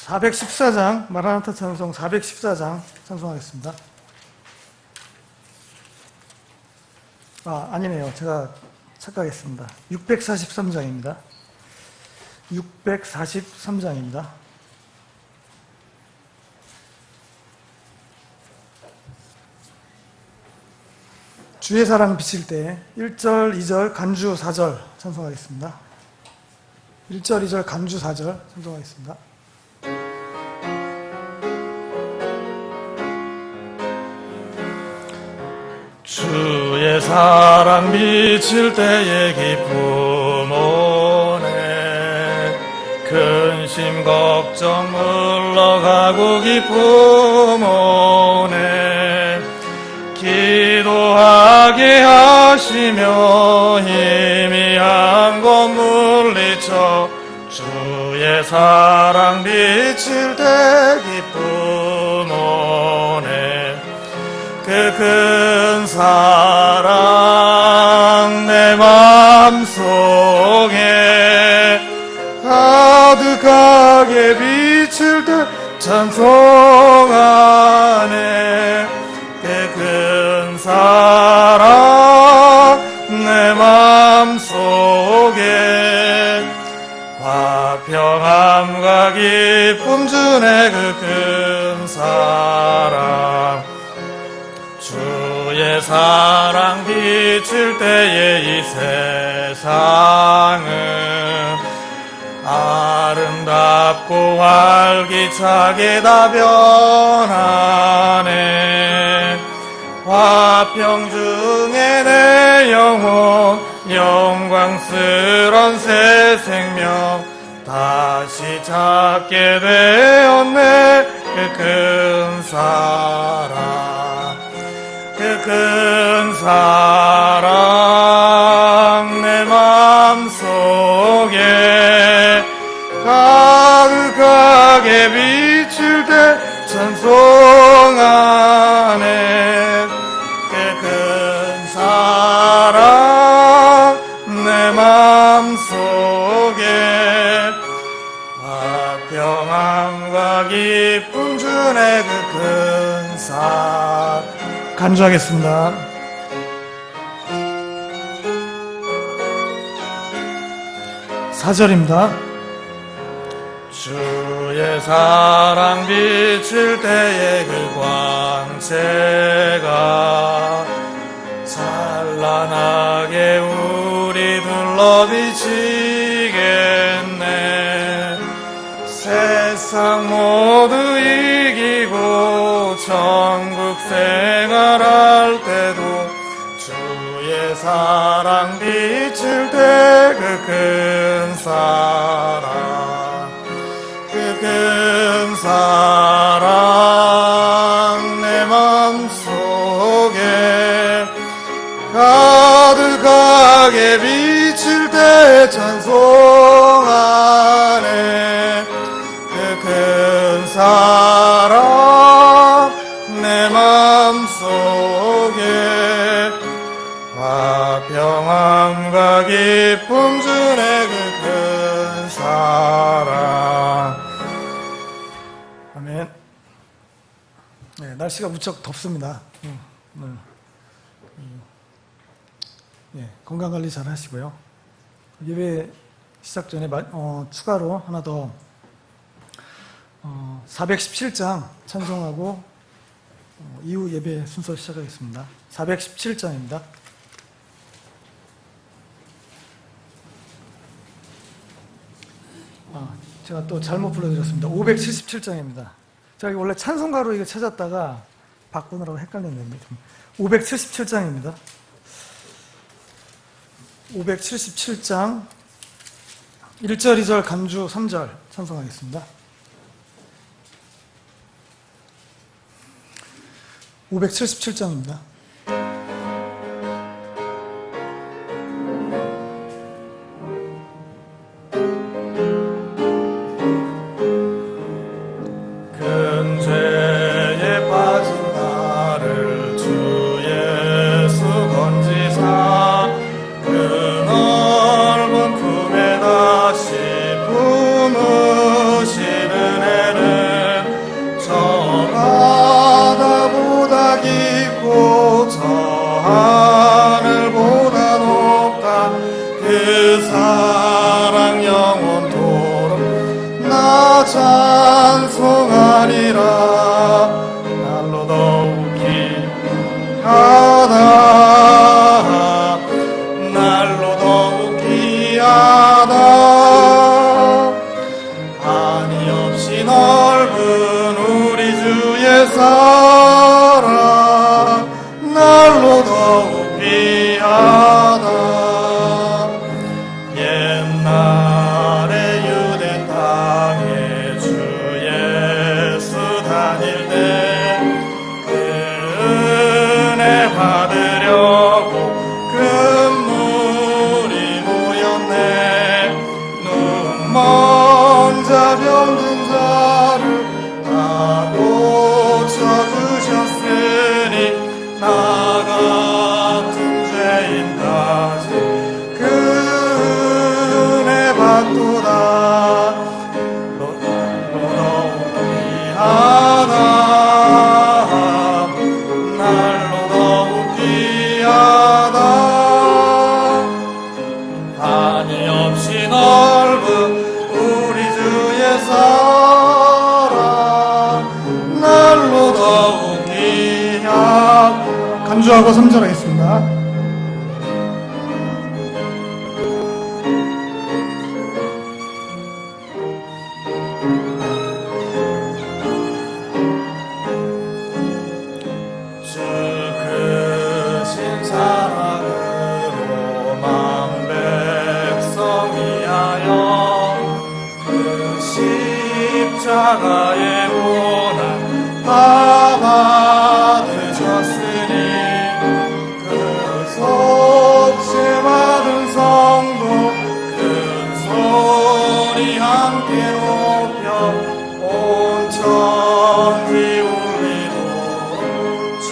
414장, 마라나타 찬송 414장 찬송하겠습니다. 아니네요. 제가 착각했습니다. 643장입니다. 643장입니다. 주의 사랑 비칠 때 1절, 2절, 간주 4절 찬송하겠습니다. 1절, 2절, 간주 4절 찬송하겠습니다. 주의 사랑 비칠 때의 기쁨 오네. 근심 걱정 물러가고 기쁨 오네. 기도하게 하시며 희미한 것 물리쳐 주의 사랑 비칠 때 기쁨 오네. 그 큰 사랑 내 맘속에 가득하게 비칠 때 찬송하네. 그 큰 사랑 내 맘속에 화평함과 기쁨 주네. 그 큰 사랑 주의 사랑 비칠 때에 이 세상은 아름답고 활기차게 다 변하네. 화평 중에 내 영혼 영광스런 새 생명 다시 찾게 되었네. 그 큰 사랑 그 큰 사랑 내 맘속에 가득하게 비칠 때 찬송하네. 그 큰 사랑 내 맘속에 화평함과 기쁨 주네. 그 큰 사랑 간주하겠습니다. 사절입니다. 주의 사랑 비칠 때의 그 광채가 찬란하게 우리 둘러 비치겠네. 세상 모두 이기고 천국 생활할 때도 주의 사랑 비칠 때 그 큰 사랑 그 큰 사랑 내 맘속에 가득하게 비칠 때 찬송하네. 그 큰 사랑 내 맘속에 화평함과 기쁨 주네. 그 큰 사랑. 아멘. 네, 날씨가 무척 덥습니다. 건강관리 잘 하시고요. 예배 시작 전에 추가로 하나 더 417장 찬송하고 이후 예배 순서 시작하겠습니다. 417장입니다. 제가 또 잘못 불러드렸습니다. 577장입니다. 제가 원래 찬송가로 이거 찾았다가 바꾸느라고 헷갈렸는데 577장입니다. 577장 1절, 2절, 간주 3절 찬송하겠습니다. 577장입니다. 품으시는 애를 한이 없이 넓은 우리 주의 사랑 날로 더욱 귀하다. 옛날에 유대 땅에 주 예수 다닐 때 그 은혜 받으려고 금물이 모였네. 눈먼 자 병든 자를 다 고쳐주셨으니 나 같은 죄인까지 그 은혜 받도다. 더욱 귀하다. 날로 더욱 귀하다. 한이 없이 넓은 우리 주의 사랑 날로 더욱 귀하다. 간주하고 3절 하겠습니다. 주 크신 사랑으로 만 백성 위하여 그 십자가의 고난 다 받으셨으니 그 속죄 받은 성도 큰 소리 함께 높여 온 천지 울리도록 주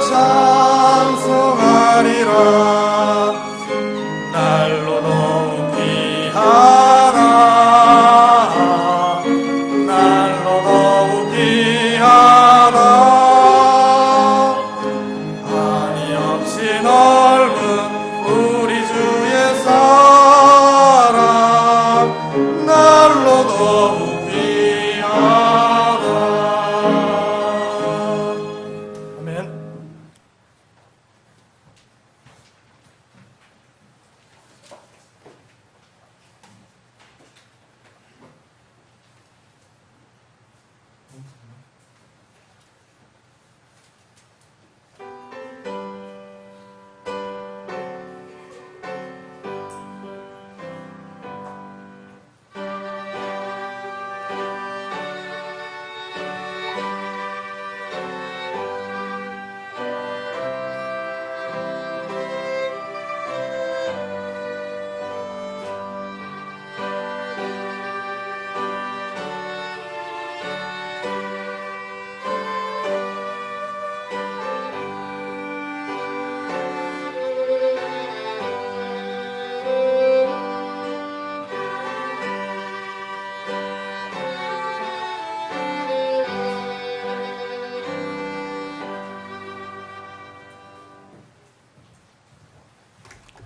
찬송하리라. 날로 더욱 귀하다. 날로 더욱 귀하다. 한이 없이 넓은 우리 주의 사랑 날로 더욱 귀하다. 아멘.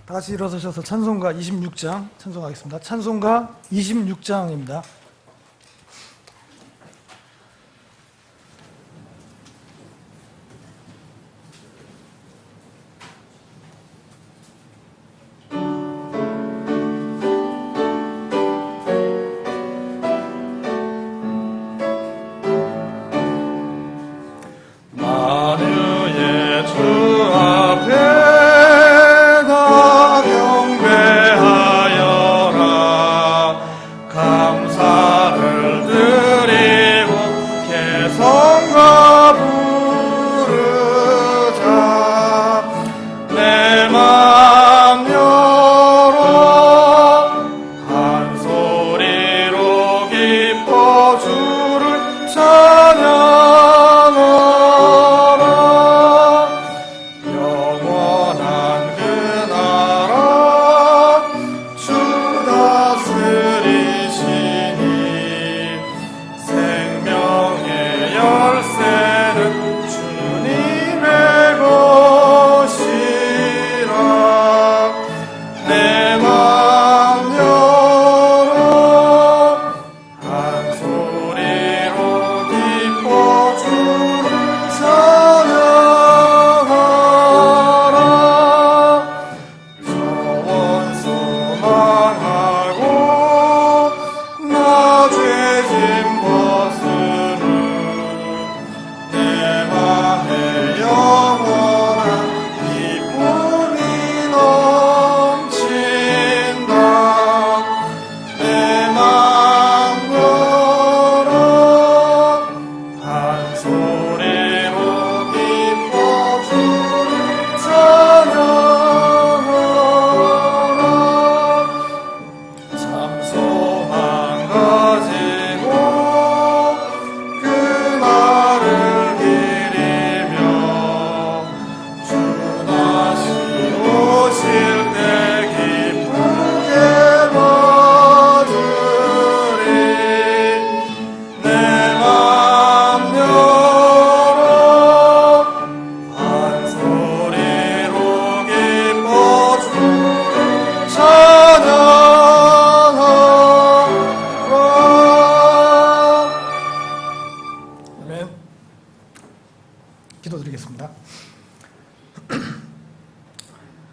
다시 일어서셔서 찬송가 26장 찬송하겠습니다. 찬송가 26장입니다. 만유의 주 앞에 다 경배하여라. 감사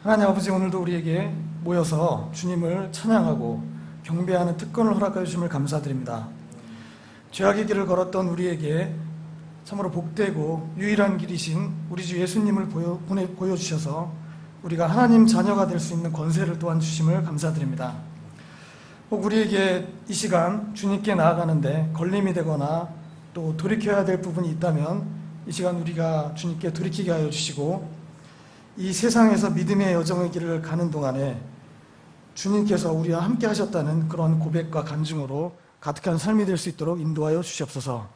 하나님 아버지, 오늘도 우리에게 모여서 주님을 찬양하고 경배하는 특권을 허락하여 주심을 감사드립니다. 죄악의 길을 걸었던 우리에게 참으로 복되고 유일한 길이신 우리 주 예수님을 보여주셔서 우리가 하나님 자녀가 될 수 있는 권세를 또한 주심을 감사드립니다. 혹 우리에게 이 시간 주님께 나아가는데 걸림이 되거나 또 돌이켜야 될 부분이 있다면 이 시간 우리가 주님께 돌이키게 하여 주시고, 이 세상에서 믿음의 여정의 길을 가는 동안에 주님께서 우리와 함께 하셨다는 그런 고백과 간증으로 가득한 삶이 될 수 있도록 인도하여 주시옵소서.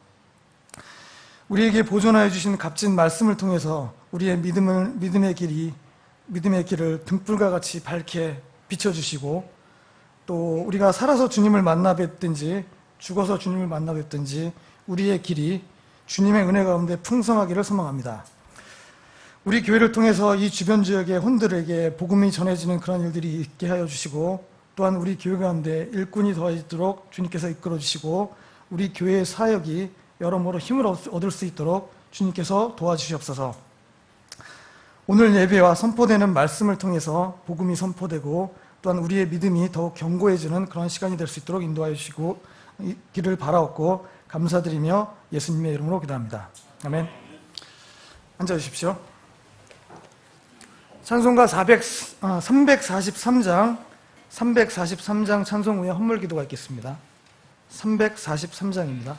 우리에게 보존하여 주신 값진 말씀을 통해서 우리의 믿음의 길을 등불과 같이 밝게 비춰주시고, 또 우리가 살아서 주님을 만나 뵙든지 죽어서 주님을 만나 뵙든지 우리의 길이 주님의 은혜 가운데 풍성하기를 소망합니다. 우리 교회를 통해서 이 주변 지역의 혼들에게 복음이 전해지는 그런 일들이 있게 하여 주시고, 또한 우리 교회 가운데 일꾼이 더해지도록 주님께서 이끌어 주시고, 우리 교회의 사역이 여러모로 힘을 얻을 수 있도록 주님께서 도와주시옵소서. 오늘 예배와 선포되는 말씀을 통해서 복음이 선포되고, 또한 우리의 믿음이 더욱 견고해지는 그런 시간이 될 수 있도록 인도하여 주시고 길을 바라옵고 감사드리며 예수님의 이름으로 기도합니다. 아멘. 앉아주십시오. 찬송가 343장 찬송 후에 헌물 기도가 있겠습니다. 343장입니다.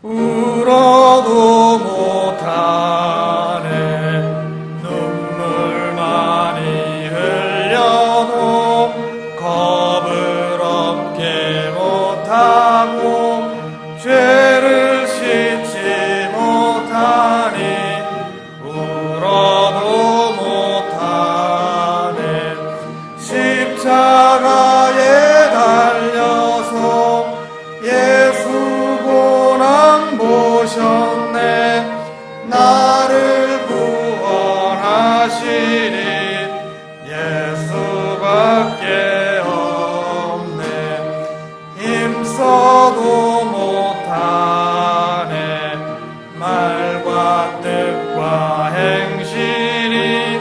울어도 못하네 눈물 많이 흘려도 겁을 얻게 못하고 죄를 씻지 못하니 울어도 못하네 십자가에 달려서 예수 고난 보셨네 나를 구원하시니 예수밖에 없네 힘써도 못하네 말과 뜻과 행실이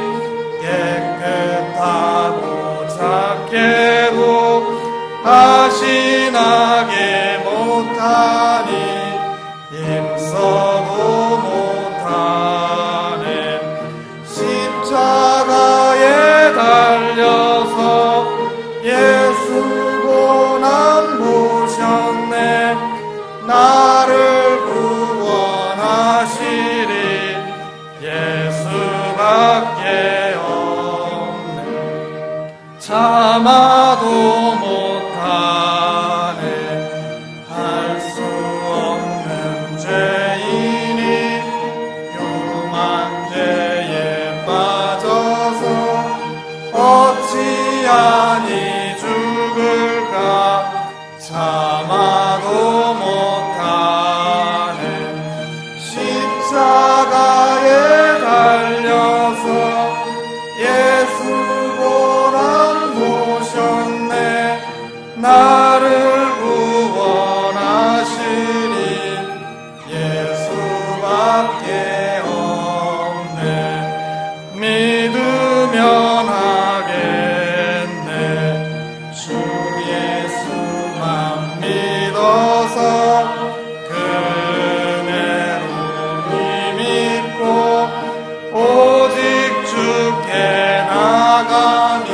깨끗하고 착해도 하신하게 못하니 힘써도 못하네 십자가에 달려서 예수 고난 보셨네 나를 구원하시리 예수밖에 없네 참아도 못하네 할 수 없는 죄인이 흉한 죄에 빠져서 어찌하니 죽을까 참아도 못하네 십자가에 달려서 예수 고난 보셨네 나를 구원하시니 예수밖에 없네 믿으면 하겠네 주 예수만 믿어서 그대로 믿고 오직 주께 나가면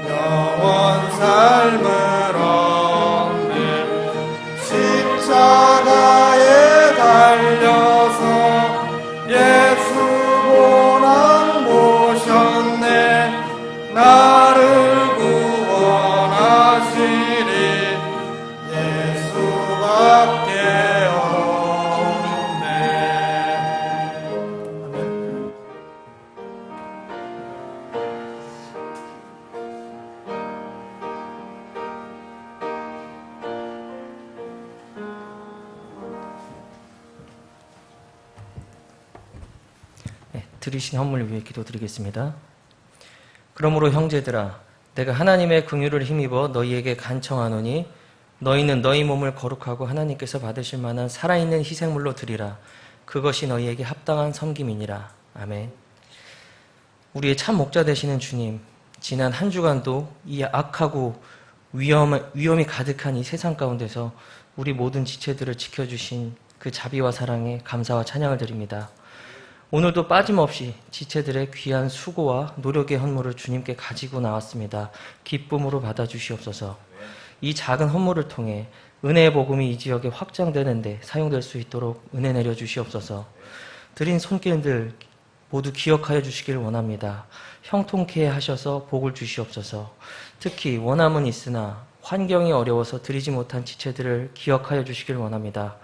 영원 삶을 얻네 십자가에 달려서 예수 고난 보셨네 나를 구원하시리 예수밖에 없네 아멘. 네, 들으신 헌물을 위해 기도드리겠습니다. 그러므로 형제들아, 내가 하나님의 긍휼을 힘입어 너희에게 간청하노니 너희는 너희 몸을 거룩하고 하나님께서 받으실 만한 살아있는 희생물로 드리라. 그것이 너희에게 합당한 섬김이니라. 아멘. 우리의 참 목자 되시는 주님, 지난 한 주간도 이 악하고 위험이 가득한 이 세상 가운데서 우리 모든 지체들을 지켜주신 그 자비와 사랑에 감사와 찬양을 드립니다. 오늘도 빠짐없이 지체들의 귀한 수고와 노력의 헌물을 주님께 가지고 나왔습니다. 기쁨으로 받아주시옵소서. 이 작은 헌물을 통해 은혜의 복음이 이 지역에 확장되는데 사용될 수 있도록 은혜 내려주시옵소서. 드린 손길들 모두 기억하여 주시길 원합니다. 형통케 하셔서 복을 주시옵소서. 특히 원함은 있으나 환경이 어려워서 드리지 못한 지체들을 기억하여 주시길 원합니다.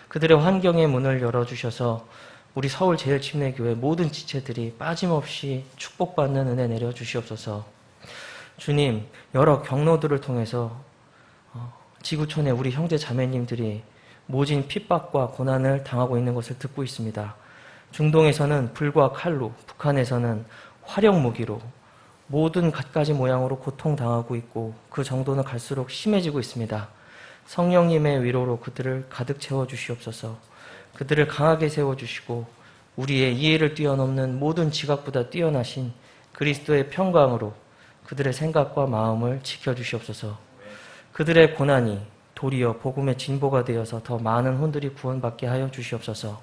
그들의 환경의 문을 열어주셔서 우리 서울제일침례교회 모든 지체들이 빠짐없이 축복받는 은혜 내려주시옵소서. 주님, 여러 경로들을 통해서 지구촌의 우리 형제 자매님들이 모진 핍박과 고난을 당하고 있는 것을 듣고 있습니다. 중동에서는 불과 칼로, 북한에서는 화력 무기로 모든 갖가지 모양으로 고통당하고 있고 그 정도는 갈수록 심해지고 있습니다. 성령님의 위로로 그들을 가득 채워주시옵소서. 그들을 강하게 세워주시고 우리의 이해를 뛰어넘는 모든 지각보다 뛰어나신 그리스도의 평강으로 그들의 생각과 마음을 지켜주시옵소서. 그들의 고난이 도리어 복음의 진보가 되어서 더 많은 혼들이 구원받게 하여 주시옵소서.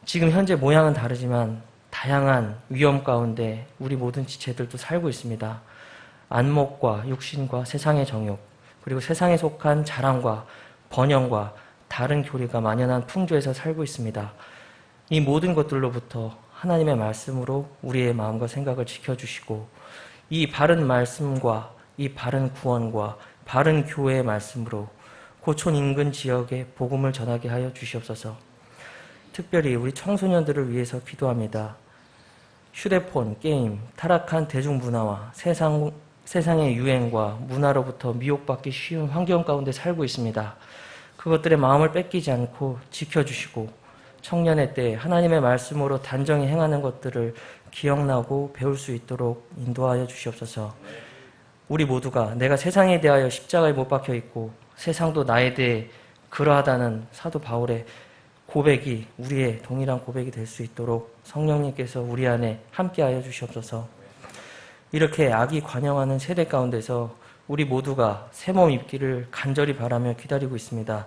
지금 현재 모양은 다르지만 다양한 위험 가운데 우리 모든 지체들도 살고 있습니다. 안목과 육신과 세상의 정욕, 그리고 세상에 속한 자랑과 번영과 다른 교리가 만연한 풍조에서 살고 있습니다. 이 모든 것들로부터 하나님의 말씀으로 우리의 마음과 생각을 지켜주시고 이 바른 말씀과 이 바른 구원과 바른 교회의 말씀으로 고촌 인근 지역에 복음을 전하게 하여 주시옵소서. 특별히 우리 청소년들을 위해서 기도합니다. 휴대폰, 게임, 타락한 대중문화와 세상의 유행과 문화로부터 미혹받기 쉬운 환경 가운데 살고 있습니다. 그것들의 마음을 뺏기지 않고 지켜주시고 청년의 때 하나님의 말씀으로 단정히 행하는 것들을 기억나고 배울 수 있도록 인도하여 주시옵소서. 우리 모두가 내가 세상에 대하여 십자가에 못 박혀 있고 세상도 나에 대해 그러하다는 사도 바울의 고백이 우리의 동일한 고백이 될 수 있도록 성령님께서 우리 안에 함께하여 주시옵소서. 이렇게 악이 관영하는 세대 가운데서 우리 모두가 새몸 입기를 간절히 바라며 기다리고 있습니다.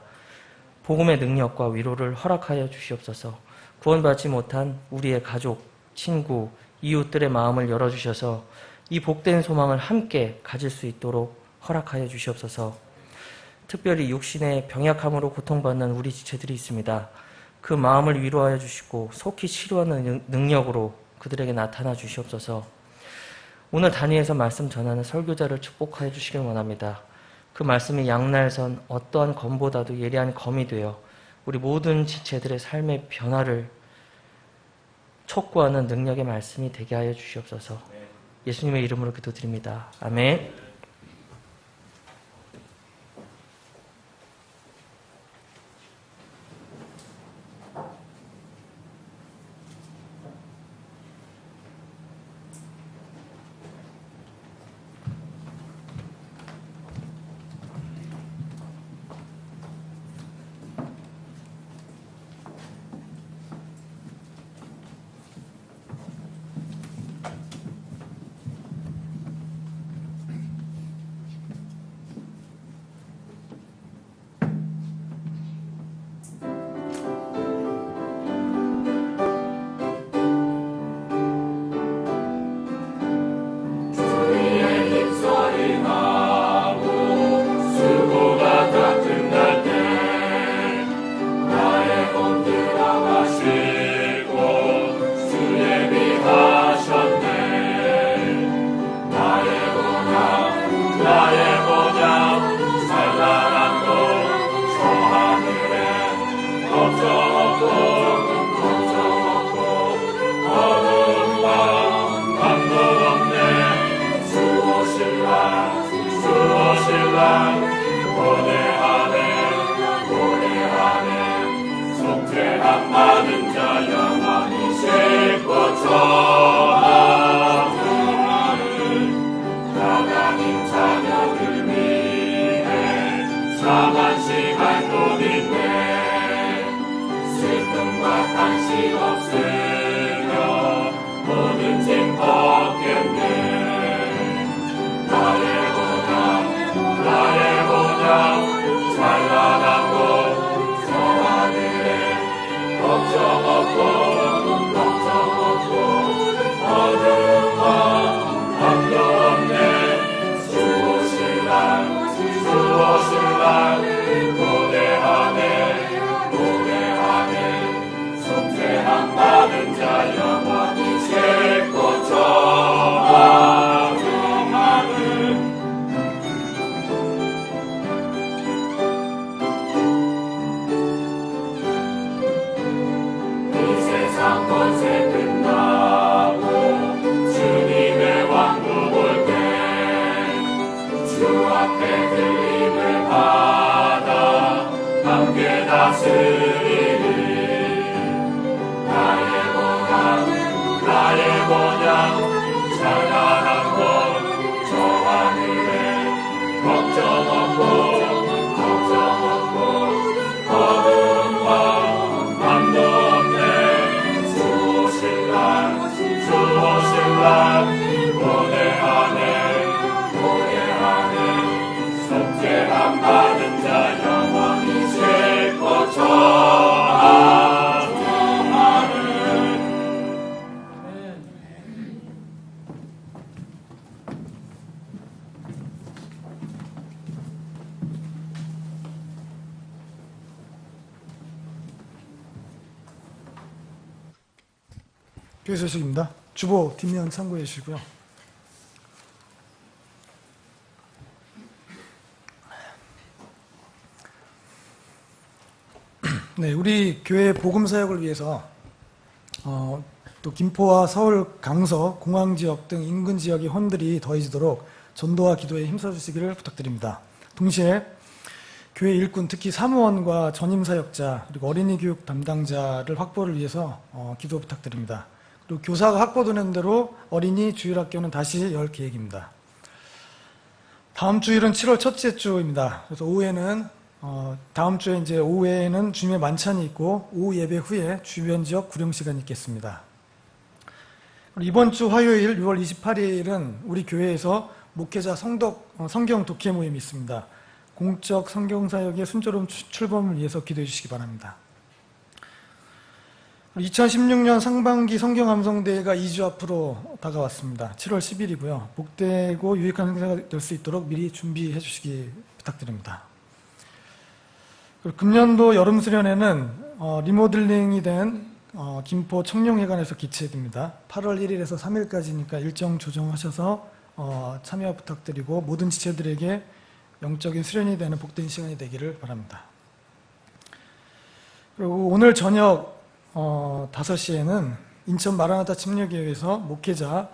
복음의 능력과 위로를 허락하여 주시옵소서. 구원받지 못한 우리의 가족, 친구, 이웃들의 마음을 열어주셔서 이 복된 소망을 함께 가질 수 있도록 허락하여 주시옵소서. 특별히 육신의 병약함으로 고통받는 우리 지체들이 있습니다. 그 마음을 위로하여 주시고 속히 치료하는 능력으로 그들에게 나타나 주시옵소서. 오늘 단위에서 말씀 전하는 설교자를 축복하여 주시길 원합니다. 그 말씀이 양날선 어떠한 검보다도 예리한 검이 되어 우리 모든 지체들의 삶의 변화를 촉구하는 능력의 말씀이 되게 하여 주시옵소서. 예수님의 이름으로 기도드립니다. 아멘. 참한 시간도 있네. 슬픔과 탄식 없으며 모든 짐 벗겼네. 나의 본향 찬란하고 저 하늘에 걱정 없고 어두움과 밤도 없네. 주오실날 고대하네 속죄함 받은 자 영원히 쇠고 정하는 이 세상 것에 끝나고 주님의 왕국 올 때 주 앞에 들림을 받아 함께 다스리리. 나의 본향 찬란한 곳 저 하늘에 걱정 없고 어두움과 밤도 없네. 주 오실 날 고대하네 속죄함 받은 자 영원히 쇠고 정하는. 교회 소식입니다. 주보 뒷면 참고해 주시고요. 네, 우리 교회 복음 사역을 위해서 또 김포와 서울 강서 공항 지역 등 인근 지역의 혼들이 더해지도록 전도와 기도에 힘써 주시기를 부탁드립니다. 동시에 교회 일꾼, 특히 사무원과 전임 사역자 그리고 어린이 교육 담당자를 확보를 위해서 기도 부탁드립니다. 그리고 교사가 확보되는 대로 어린이 주일학교는 다시 열 계획입니다. 다음 주일은 7월 첫째 주입니다. 그래서 오후에는 다음 주에 이제 오후에는 주님의 만찬이 있고 오후 예배 후에 주변 지역 구령 시간이 있겠습니다. 이번 주 화요일 6월 28일은 우리 교회에서 목회자 성경 독해 모임이 있습니다. 공적 성경 사역의 순조로운 출범을 위해서 기도해 주시기 바랍니다. 2016년 상반기 성경암송대회가 2주 앞으로 다가왔습니다. 7월 10일이고요. 복되고 유익한 행사가 될 수 있도록 미리 준비해 주시기 부탁드립니다. 금년도 여름 수련회는 리모델링이 된 김포 청룡회관에서 개최됩니다. 8월 1일에서 3일까지니까 일정 조정하셔서 참여 부탁드리고 모든 지체들에게 영적인 수련이 되는 복된 시간이 되기를 바랍니다. 그리고 오늘 저녁 5시에는 인천 마라나타 침례교회에서 목회자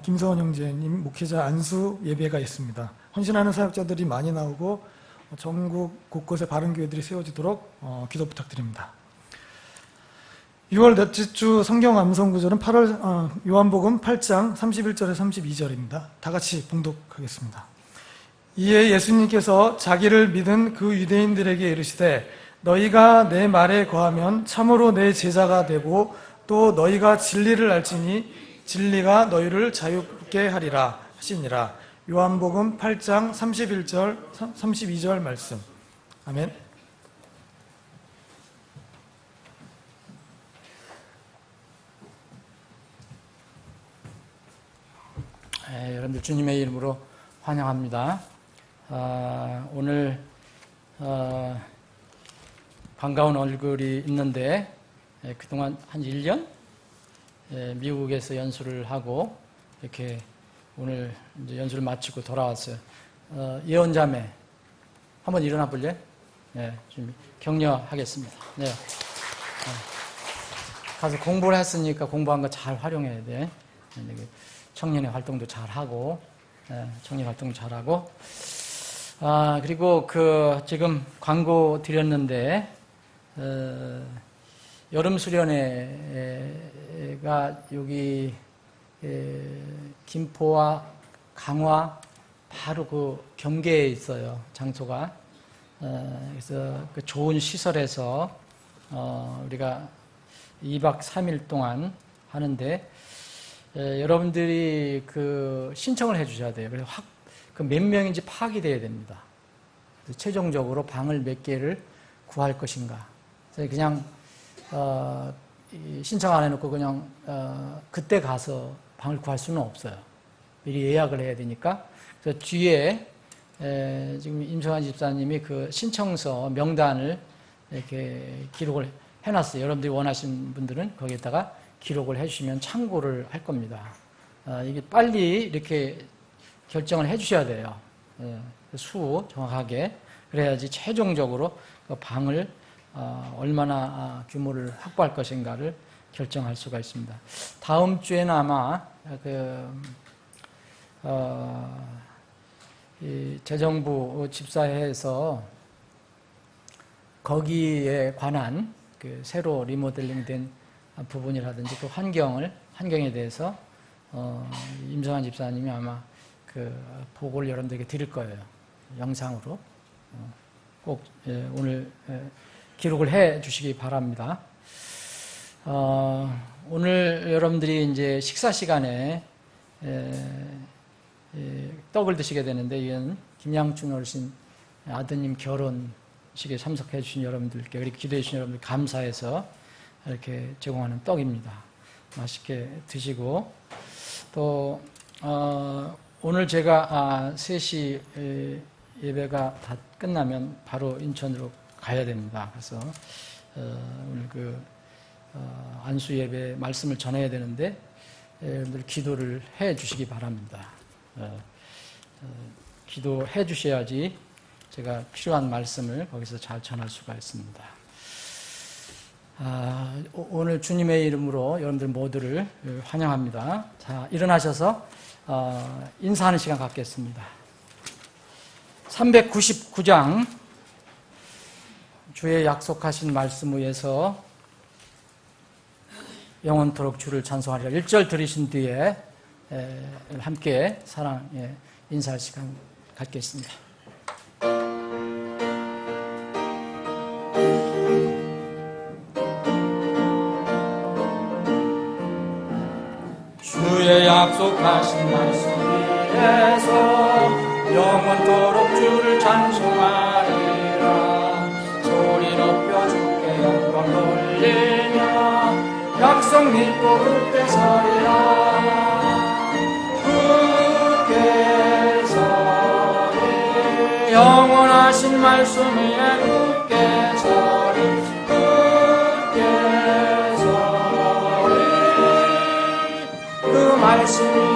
김서원 형제님 목회자 안수 예배가 있습니다. 헌신하는 사역자들이 많이 나오고 전국 곳곳에 바른 교회들이 세워지도록 기도 부탁드립니다. 6월 넷째 주 성경 암송 구절은 요한복음 8장 31절에 32절입니다. 다 같이 봉독하겠습니다. 이에 예수님께서 자기를 믿은 그 유대인들에게 이르시되 너희가 내 말에 거하면 참으로 내 제자가 되고 또 너희가 진리를 알지니 진리가 너희를 자유케 하리라 하시니라. 요한복음 8장 31절 32절 말씀. 아멘. 여러분들 주님의 이름으로 환영합니다. 오늘 반가운 얼굴이 있는데 그동안 한 1년 미국에서 연수를 하고 이렇게 오늘 이제 연수를 마치고 돌아왔어요. 예언자매 한번 일어나 볼래? 네, 좀 격려하겠습니다. 네. 가서 공부를 했으니까 공부한 거 잘 활용해야 돼. 청년의 활동도 잘 하고, 청년 활동 잘 하고. 그리고 지금 광고 드렸는데 여름 수련회가 여기 김포와 강화 바로 그 경계에 있어요. 장소가. 그래서 그 좋은 시설에서 우리가 2박 3일 동안 하는데 여러분들이 그 신청을 해주셔야 돼요. 그래서 그 몇 명인지 파악이 돼야 됩니다. 그래서 최종적으로 방을 몇 개를 구할 것인가. 그래서 그냥 신청 안 해놓고 그냥 그때 가서 방을 구할 수는 없어요. 미리 예약을 해야 되니까. 그래서 뒤에 지금 임성환 집사님이 그 신청서 명단을 이렇게 기록을 해놨어요. 여러분들이 원하시는 분들은 거기에다가 기록을 해주시면 참고를 할 겁니다. 이게 빨리 이렇게 결정을 해주셔야 돼요. 수 정확하게. 그래야지 최종적으로 그 방을 얼마나 규모를 확보할 것인가를 결정할 수가 있습니다. 다음 주에는 아마 이 재정부 집사회에서 거기에 관한 그 새로 리모델링된 부분이라든지 그 환경에 대해서 임성환 집사님이 아마 그 보고를 여러분들에게 드릴 거예요. 영상으로. 꼭 오늘 기록을 해 주시기 바랍니다. 오늘 여러분들이 이제 식사 시간에 떡을 드시게 되는데 이건 김양춘 어르신 아드님 결혼식에 참석해 주신 여러분들께 그리고 기도해 주신 여러분들 감사해서 이렇게 제공하는 떡입니다. 맛있게 드시고 또 오늘 제가 3시 예배가 다 끝나면 바로 인천으로 가야 됩니다. 그래서 오늘 그 안수 예배 말씀을 전해야 되는데 여러분들 기도를 해 주시기 바랍니다. 기도해 주셔야지 제가 필요한 말씀을 거기서 잘 전할 수가 있습니다. 오늘 주님의 이름으로 여러분들 모두를 환영합니다. 자, 일어나셔서 인사하는 시간 갖겠습니다. 399장 주의 약속하신 말씀 위에서 영원토록 주를 찬송하리라 1절 들으신 뒤에 함께 사랑의 인사할 시간 갖겠습니다. 주의 약속하신 말씀 위에서 영원토록 주를 찬송하리라. 소리 높여 주께 영광 돌리며 약속 믿고 굳게 서리라. 굳게 서리 영원하신 말씀 위에 굳게 서리. 굳게 서리 그 말씀 위에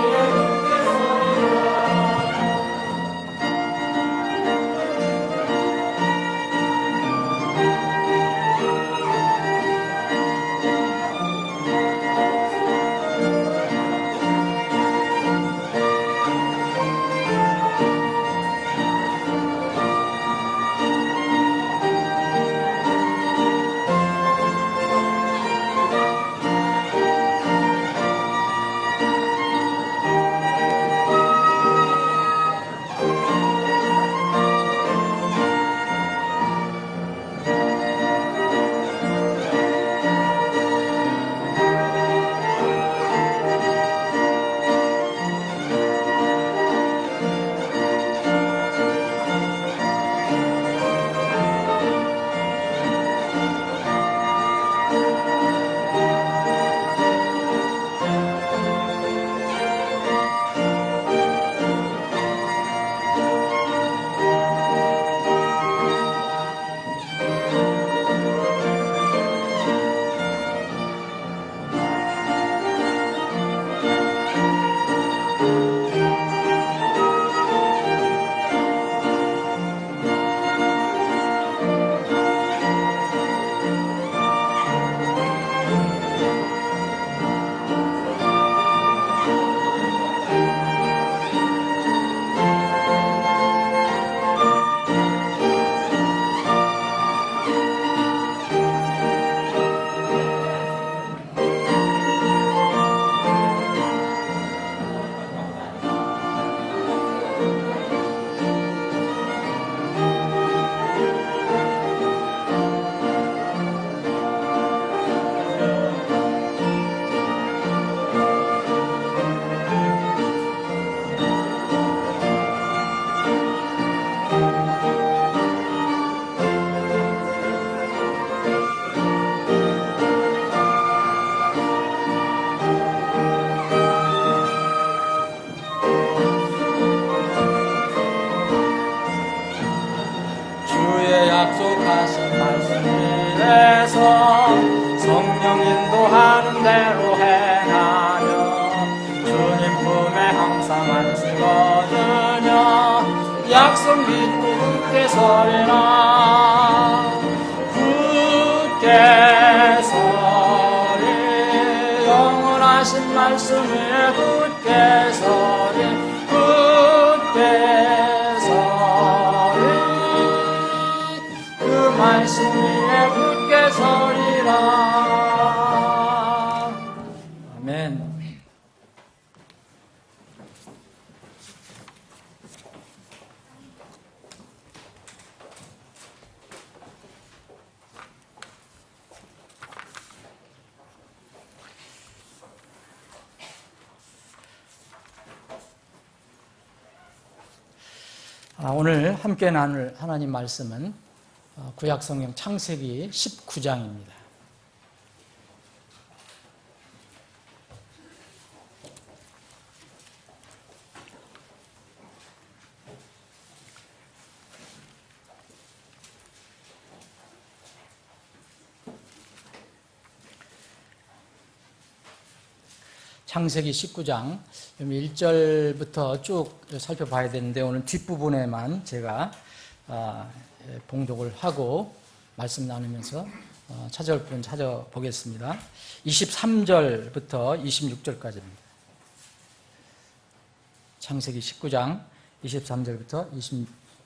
거룩하신 말씀 위에서 성령 인도하는 대로 행하며 주님 품에 항상 안식거든요 약속 믿고 굳게 서리라 굳게 서리 영원하신 말씀 위에 굳게 서리 굳게 서리 그 말씀 위에 굳게 서리라. 아멘. 오늘 함께 나눌 하나님 말씀은 구약성경 창세기 19장입니다. 창세기 19장 1절부터 쭉 살펴봐야 되는데 오늘 뒷부분에만 제가 봉독을 하고 말씀 나누면서 찾아올 분 찾아보겠습니다. 23절부터 26절까지입니다. 창세기 19장 23절부터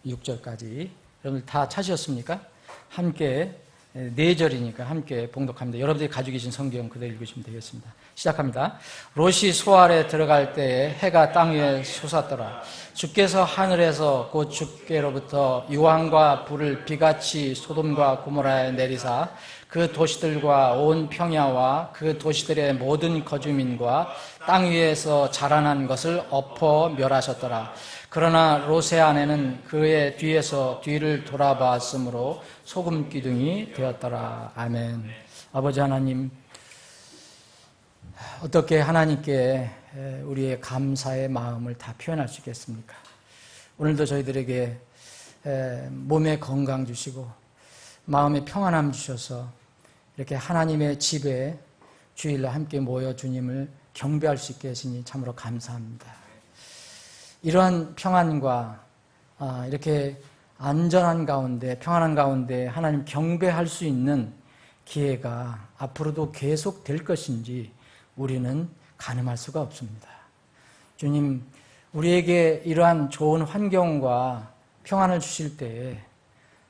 26절까지 여러분들 다 찾으셨습니까? 함께 4절이니까 함께 봉독합니다. 여러분들이 가지고 계신 성경 그대로 읽으시면 되겠습니다. 시작합니다. 롯이 소알에 들어갈 때에 해가 땅 위에 솟았더라. 주께서 하늘에서 곧 주께로부터 유황과 불을 비같이 소돔과 고모라에 내리사 그 도시들과 온 평야와 그 도시들의 모든 거주민과 땅 위에서 자라난 것을 엎어 멸하셨더라. 그러나 롯의 아내는 그의 뒤에서 뒤를 돌아봤으므로 소금 기둥이 되었더라. 아멘. 아버지 하나님, 어떻게 하나님께 우리의 감사의 마음을 다 표현할 수 있겠습니까? 오늘도 저희들에게 몸의 건강 주시고 마음의 평안함 주셔서 이렇게 하나님의 집에 주일날 함께 모여 주님을 경배할 수 있게 하시니 참으로 감사합니다. 이러한 평안과 이렇게 안전한 가운데 평안한 가운데 하나님 경배할 수 있는 기회가 앞으로도 계속 될 것인지 우리는 가늠할 수가 없습니다. 주님, 우리에게 이러한 좋은 환경과 평안을 주실 때에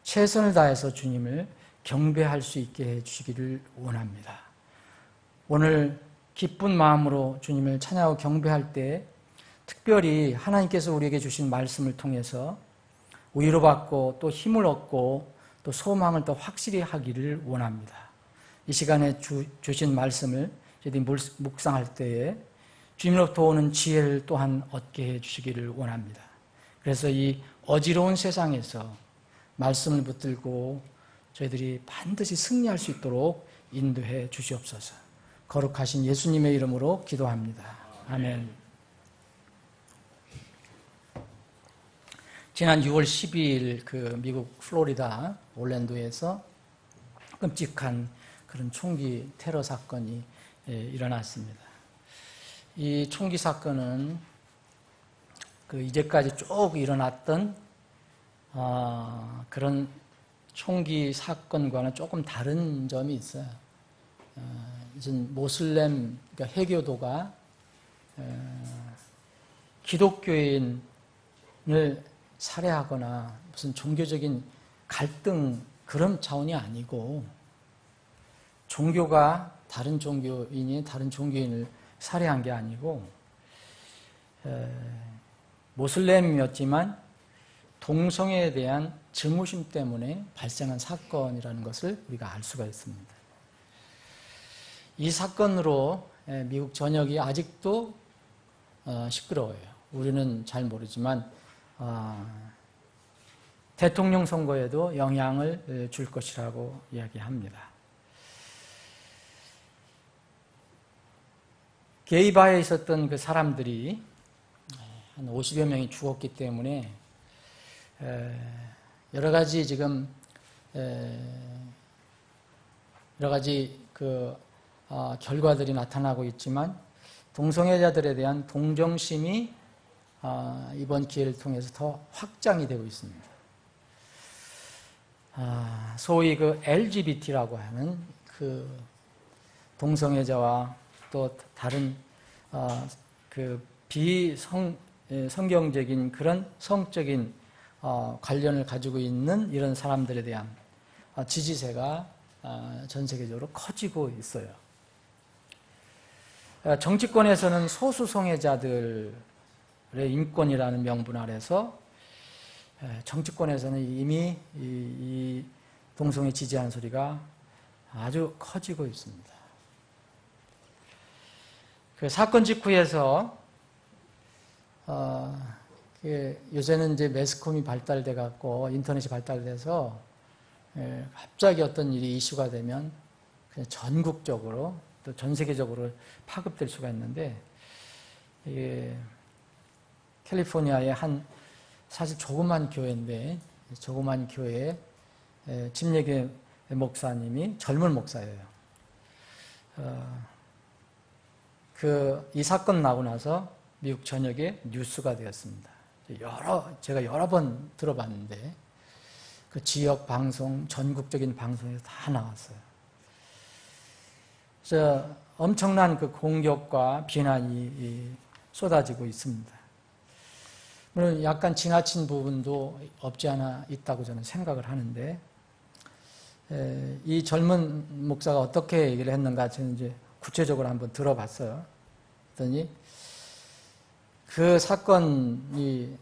최선을 다해서 주님을 경배할 수 있게 해주시기를 원합니다. 오늘 기쁜 마음으로 주님을 찬양하고 경배할 때 특별히 하나님께서 우리에게 주신 말씀을 통해서 위로받고 또 힘을 얻고 또 소망을 더 확실히 하기를 원합니다. 이 시간에 주신 말씀을 저희들이 묵상할 때에 주님으로부터 오는 지혜를 또한 얻게 해주시기를 원합니다. 그래서 이 어지러운 세상에서 말씀을 붙들고 저희들이 반드시 승리할 수 있도록 인도해 주시옵소서. 거룩하신 예수님의 이름으로 기도합니다. 아멘. 지난 6월 12일 그 미국 플로리다 올랜도에서 끔찍한 그런 총기 테러 사건이 일어났습니다. 이 총기 사건은 그 이제까지 쭉 일어났던 그런 총기 사건과는 조금 다른 점이 있어요. 이젠 모슬렘 그러니까 해교도가 기독교인을 살해하거나 무슨 종교적인 갈등 그런 차원이 아니고 종교가 다른 종교인이 다른 종교인을 살해한 게 아니고 모슬렘이었지만 동성애에 대한 증오심 때문에 발생한 사건이라는 것을 우리가 알 수가 있습니다. 이 사건으로 미국 전역이 아직도 시끄러워요. 우리는 잘 모르지만 대통령 선거에도 영향을 줄 것이라고 이야기합니다. 게이바에 있었던 그 사람들이 한 50여 명이 죽었기 때문에 여러 가지 지금 여러 가지 결과들이 나타나고 있지만 동성애자들에 대한 동정심이 이번 기회를 통해서 더 확장이 되고 있습니다. 소위 그 LGBT라고 하는 그 동성애자와 또 다른 그 성경적인 그런 성적인 관련을 가지고 있는 이런 사람들에 대한 지지세가 전 세계적으로 커지고 있어요. 정치권에서는 소수성애자들의 인권이라는 명분 아래서 정치권에서는 이미 이 동성애 지지하는 소리가 아주 커지고 있습니다. 그 사건 직후에서 요새는 이제 매스컴이 발달돼 갖고 인터넷이 발달돼서 갑자기 어떤 일이 이슈가 되면 그냥 전국적으로 또 전 세계적으로 파급될 수가 있는데 이게 캘리포니아의 한 사실 조그만 교회인데 조그만 교회에 침례교회 목사님이 젊은 목사예요. 이 사건 나고 나서 미국 전역에 뉴스가 되었습니다. 제가 여러 번 들어봤는데 그 지역 방송, 전국적인 방송에서 다 나왔어요. 그래서 엄청난 그 공격과 비난이 쏟아지고 있습니다. 물론 약간 지나친 부분도 없지 않아 있다고 저는 생각을 하는데 이 젊은 목사가 어떻게 얘기를 했는가 저는 이제 구체적으로 한번 들어봤어요. 그랬더니 그 사건이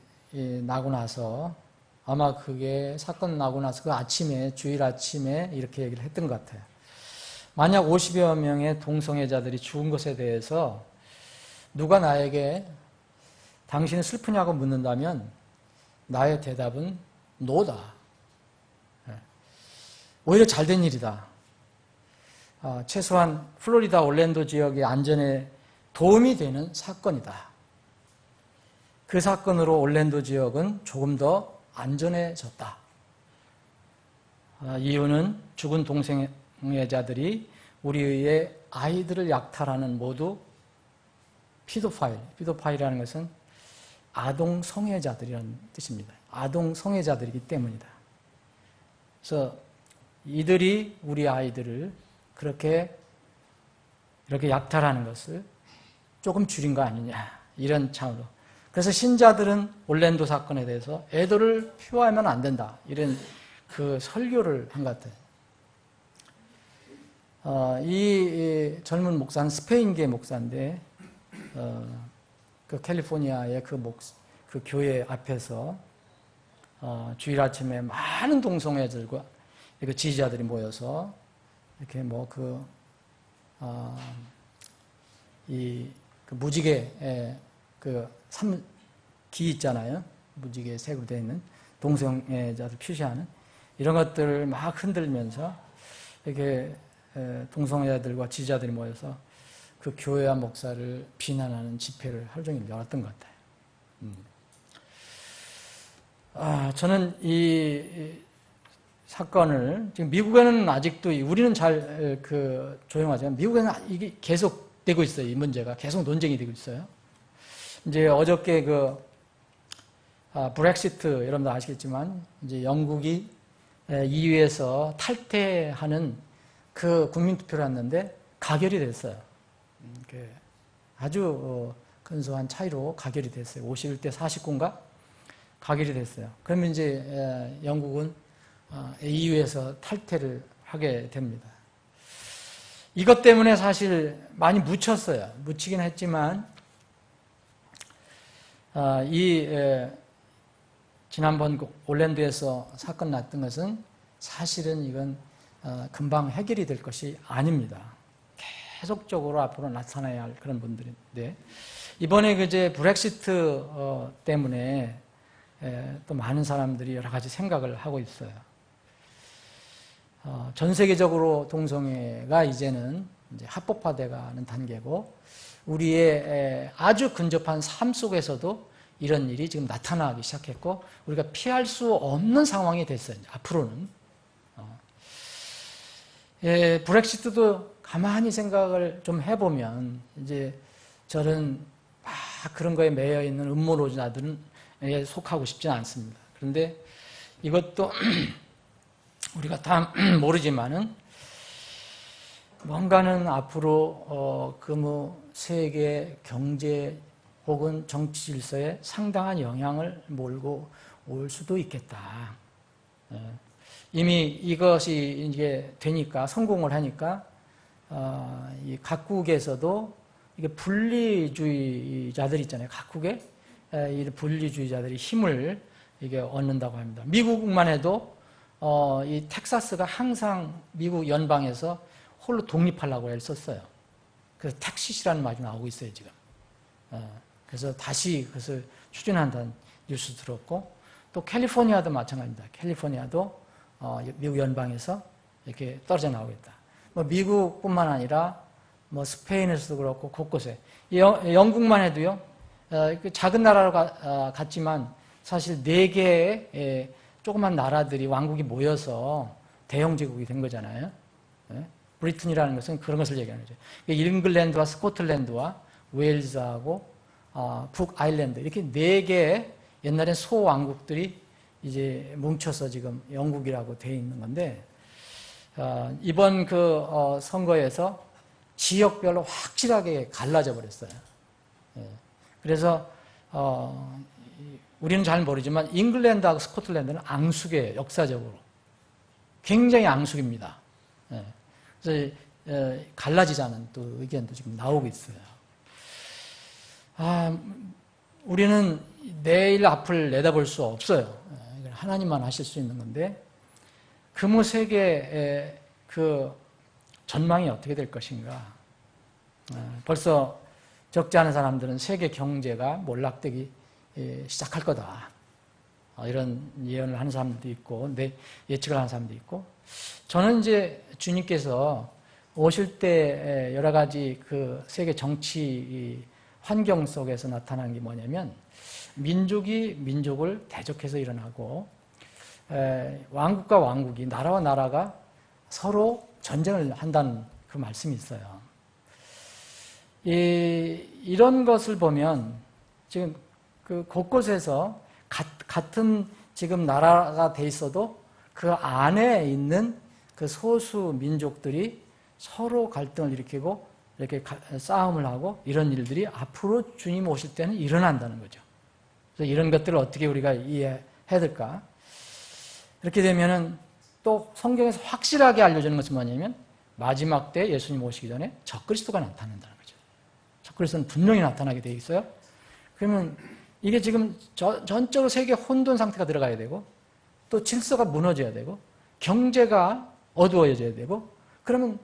나고 나서 아마 그게 사건 나고 나서 그 아침에 주일 아침에 이렇게 얘기를 했던 것 같아요. 만약 50여 명의 동성애자들이 죽은 것에 대해서 누가 나에게 당신은 슬프냐고 묻는다면 나의 대답은 노다. 오히려 잘된 일이다. 최소한 플로리다 올랜도 지역의 안전에 도움이 되는 사건이다. 그 사건으로 올랜도 지역은 조금 더 안전해졌다. 이유는 죽은 동성애자들이 우리의 아이들을 약탈하는 모두 피도파일이라는 것은 아동 성애자들이라는 뜻입니다. 아동 성애자들이기 때문이다. 그래서 이들이 우리 아이들을 이렇게 약탈하는 것을 조금 줄인 거 아니냐 이런 차원으로. 그래서 신자들은 올랜도 사건에 대해서 애도를 표하면 안 된다 이런 그 설교를 한 것 같아요. 이 젊은 목사는 스페인계 목사인데 그 캘리포니아의 그 교회 앞에서 주일 아침에 많은 동성애자들과 그 지지자들이 모여서 이렇게 그 무지개 기 있잖아요. 무지개 색으로 되어 있는 동성애자들 표시하는 이런 것들을 막 흔들면서 이렇게 동성애자들과 지지자들이 모여서 그 교회와 목사를 비난하는 집회를 하루 종일 열었던 것 같아요. 저는 이 사건을 지금 미국에는 아직도 우리는 잘 조용하지만 미국에는 이게 계속 되고 있어요. 이 문제가 계속 논쟁이 되고 있어요. 이제 어저께 브렉시트 여러분도 아시겠지만 이제 영국이 EU에서 탈퇴하는 그 국민투표를 했는데 가결이 됐어요. 아주 근소한 차이로 가결이 됐어요. 51대 49인가? 가결이 됐어요. 그러면 이제 영국은 EU에서 탈퇴를 하게 됩니다. 이것 때문에 사실 많이 묻혔어요. 묻히긴 했지만 지난번 올랜도에서 사건 났던 것은 사실은 이건 금방 해결이 될 것이 아닙니다. 계속적으로 앞으로 나타나야 할 그런 분들인데 이번에 이제 브렉시트 때문에 또 많은 사람들이 여러 가지 생각을 하고 있어요. 전 세계적으로 동성애가 이제는 이제 합법화돼가는 단계고 우리의 아주 근접한 삶 속에서도 이런 일이 지금 나타나기 시작했고 우리가 피할 수 없는 상황이 됐어요. 앞으로는 브렉시트도 가만히 생각을 좀 해보면 이제 저는 그런 거에 매여 있는 음모론자들은 속하고 싶지는 않습니다. 그런데 이것도 우리가 다 모르지만은 뭔가는 앞으로 세계 경제 혹은 정치 질서에 상당한 영향을 몰고 올 수도 있겠다. 이미 이것이 이제 되니까 성공을 하니까 이 각국에서도 이게 분리주의자들 있잖아요. 각국에 이 분리주의자들이 힘을 이게 얻는다고 합니다. 미국만 해도 이 텍사스가 항상 미국 연방에서 홀로 독립하려고 했었어요. 그래서 텍시스라는 말이 나오고 있어요 지금. 그래서 다시 그것을 추진한다는 뉴스 들었고 또 캘리포니아도 마찬가지입니다. 캘리포니아도 미국 연방에서 이렇게 떨어져 나오겠다. 뭐 미국뿐만 아니라 뭐 스페인에서도 그렇고 곳곳에 영국만 해도요. 작은 나라로 같지만 사실 4개의 조그만 나라들이 왕국이 모여서 대영 제국이 된 거잖아요. 브리튼이라는 것은 그런 것을 얘기하는 거죠. 잉글랜드와 스코틀랜드와 웨일즈하고 북아일랜드 이렇게 4개의 옛날엔 소왕국들이 이제 뭉쳐서 지금 영국이라고 되어 있는 건데 이번 선거에서 지역별로 확실하게 갈라져 버렸어요. 그래서 우리는 잘 모르지만 잉글랜드하고 스코틀랜드는 앙숙이에요. 역사적으로 굉장히 앙숙입니다. 그래서 갈라지자는 또 의견도 지금 나오고 있어요. 우리는 내일 앞을 내다볼 수 없어요. 하나님만 하실 수 있는 건데 세계의 전망이 어떻게 될 것인가. 벌써 적지 않은 사람들은 세계 경제가 몰락되기 시작할 거다. 이런 예언을 하는 사람들도 있고, 예측을 하는 사람도 있고, 저는 이제 주님께서 오실 때 여러 가지 세계 정치 환경 속에서 나타난 게 뭐냐면, 민족이 민족을 대적해서 일어나고, 왕국과 왕국이, 나라와 나라가 서로 전쟁을 한다는 그 말씀이 있어요. 이런 것을 보면 지금 곳곳에서 같은 지금 나라가 돼 있어도 그 안에 있는 소수 민족들이 서로 갈등을 일으키고 이렇게 싸움을 하고 이런 일들이 앞으로 주님 오실 때는 일어난다는 거죠. 그래서 이런 것들을 어떻게 우리가 이해해야 될까? 이렇게 되면은 또 성경에서 확실하게 알려주는 것은 뭐냐면 마지막 때 예수님 오시기 전에 적그리스도가 나타난다는 거죠. 적그리스도는 분명히 나타나게 돼 있어요. 그러면 이게 지금 전적으로 세계 혼돈 상태가 들어가야 되고 또 질서가 무너져야 되고 경제가 어두워져야 되고 그러면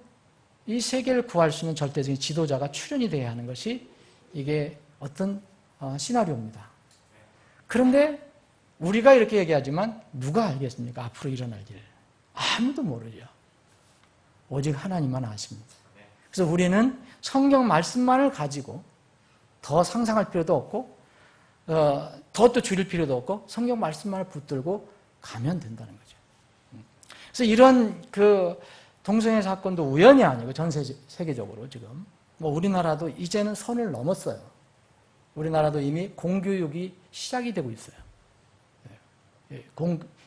이 세계를 구할 수 있는 절대적인 지도자가 출현이 돼야 하는 것이 이게 어떤 시나리오입니다. 그런데 우리가 이렇게 얘기하지만 누가 알겠습니까? 앞으로 일어날 일. 아무도 모르죠. 오직 하나님만 아십니다. 그래서 우리는 성경 말씀만을 가지고 더 상상할 필요도 없고 더 또 줄일 필요도 없고 성경 말씀만을 붙들고 가면 된다는 거죠. 그래서 이런 동성애 사건도 우연이 아니고 전 세계적으로 지금 우리나라도 이제는 선을 넘었어요. 우리나라도 이미 공교육이 시작이 되고 있어요.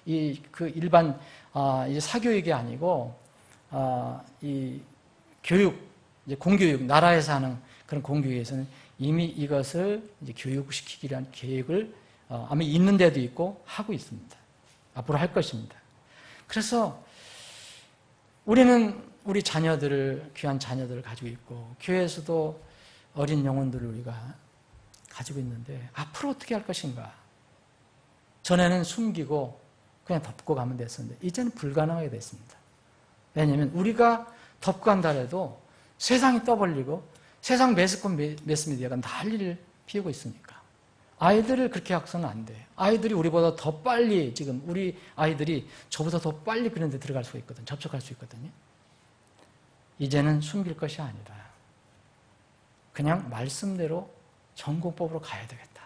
일반 이제 사교육이 아니고 이 교육, 이제 공교육, 나라에서 하는 그런 공교육에서는 이미 이것을 이제 교육시키기란 계획을 아마 있는 데도 있고 하고 있습니다. 앞으로 할 것입니다. 그래서 우리는 우리 자녀들을, 귀한 자녀들을 가지고 있고 교회에서도 어린 영혼들을 우리가 가지고 있는데 앞으로 어떻게 할 것인가? 전에는 숨기고 그냥 덮고 가면 됐었는데 이제는 불가능하게 됐습니다. 왜냐하면 우리가 덮고 간다 해도 세상이 떠벌리고 세상 매스미디어가 난리를 피우고 있으니까 아이들을 그렇게 학서는 안 돼. 아이들이 우리보다 더 빨리 지금 우리 아이들이 저보다 더 빨리 그런 데 들어갈 수가 있거든. 접촉할 수 있거든요. 이제는 숨길 것이 아니라 그냥 말씀대로 전공법으로 가야 되겠다.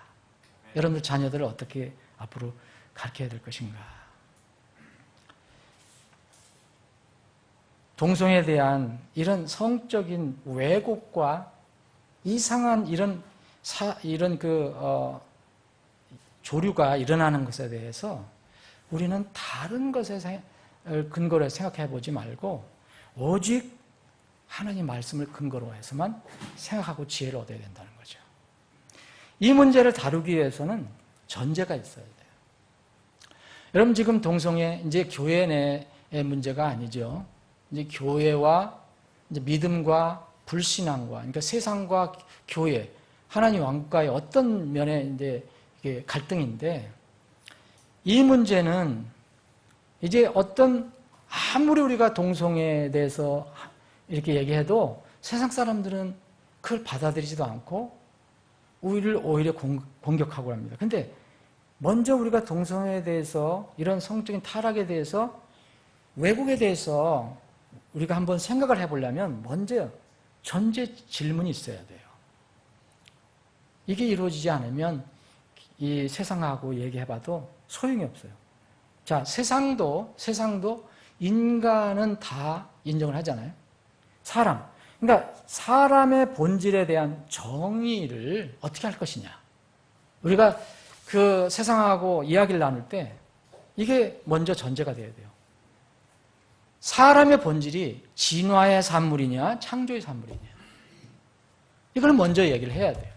여러분들 자녀들을 어떻게 앞으로 가르쳐야 될 것인가. 동성애에 대한 이런 성적인 왜곡과 이상한 이런 조류가 일어나는 것에 대해서 우리는 다른 것에 근거로 생각해 보지 말고 오직 하나님 말씀을 근거로 해서만 생각하고 지혜를 얻어야 된다는 거죠. 이 문제를 다루기 위해서는 전제가 있어야 돼요. 여러분 지금 동성애 이제 교회 내의 문제가 아니죠. 이제 교회와 이제 믿음과 불신앙과 그러니까 세상과 교회 하나님 왕국과의 어떤 면에 이제 이게 갈등인데 이 문제는 이제 어떤 아무리 우리가 동성애에 대해서 이렇게 얘기해도 세상 사람들은 그걸 받아들이지도 않고 오히려 공격하고 합니다. 근데 먼저 우리가 동성애에 대해서 이런 성적인 타락에 대해서 왜곡에 대해서 우리가 한번 생각을 해보려면 먼저 전제 질문이 있어야 돼요. 이게 이루어지지 않으면 이 세상하고 얘기해봐도 소용이 없어요. 자, 세상도 인간은 다 인정을 하잖아요. 사람. 그러니까 사람의 본질에 대한 정의를 어떻게 할 것이냐. 우리가 그 세상하고 이야기를 나눌 때 이게 먼저 전제가 돼야 돼요. 사람의 본질이 진화의 산물이냐 창조의 산물이냐. 이걸 먼저 얘기를 해야 돼요.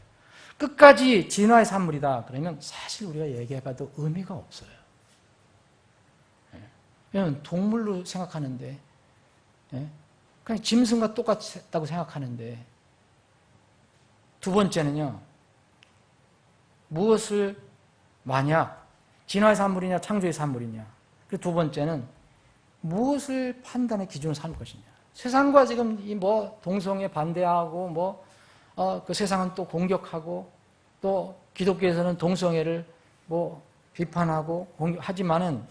끝까지 진화의 산물이다 그러면 사실 우리가 얘기해봐도 의미가 없어요. 왜냐하면 동물로 생각하는데 그냥 짐승과 똑같다고 생각하는데 두 번째는요. 무엇을 만약 진화의 산물이냐 창조의 산물이냐. 그리고 두 번째는 무엇을 판단의 기준으로 삼을 것이냐. 세상과 지금 이 동성애 반대하고 그 세상은 또 공격하고 또 기독교에서는 동성애를 비판하고 하지만은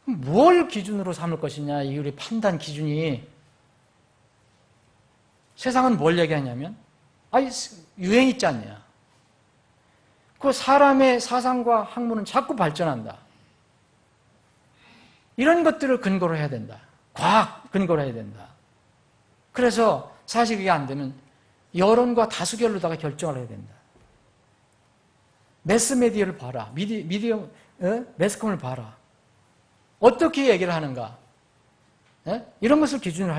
뭘 기준으로 삼을 것이냐. 이 우리 판단 기준이 세상은 뭘 얘기하냐면 유행 있지 않냐. 그 사람의 사상과 학문은 자꾸 발전한다. 이런 것들을 근거로 해야 된다. 과학 근거로 해야 된다. 그래서 사실 그게 안 되면 여론과 다수결로다가 결정을 해야 된다. 매스미디어를 봐라. 매스컴을 봐라. 어떻게 얘기를 하는가. 이런 것을 기준으로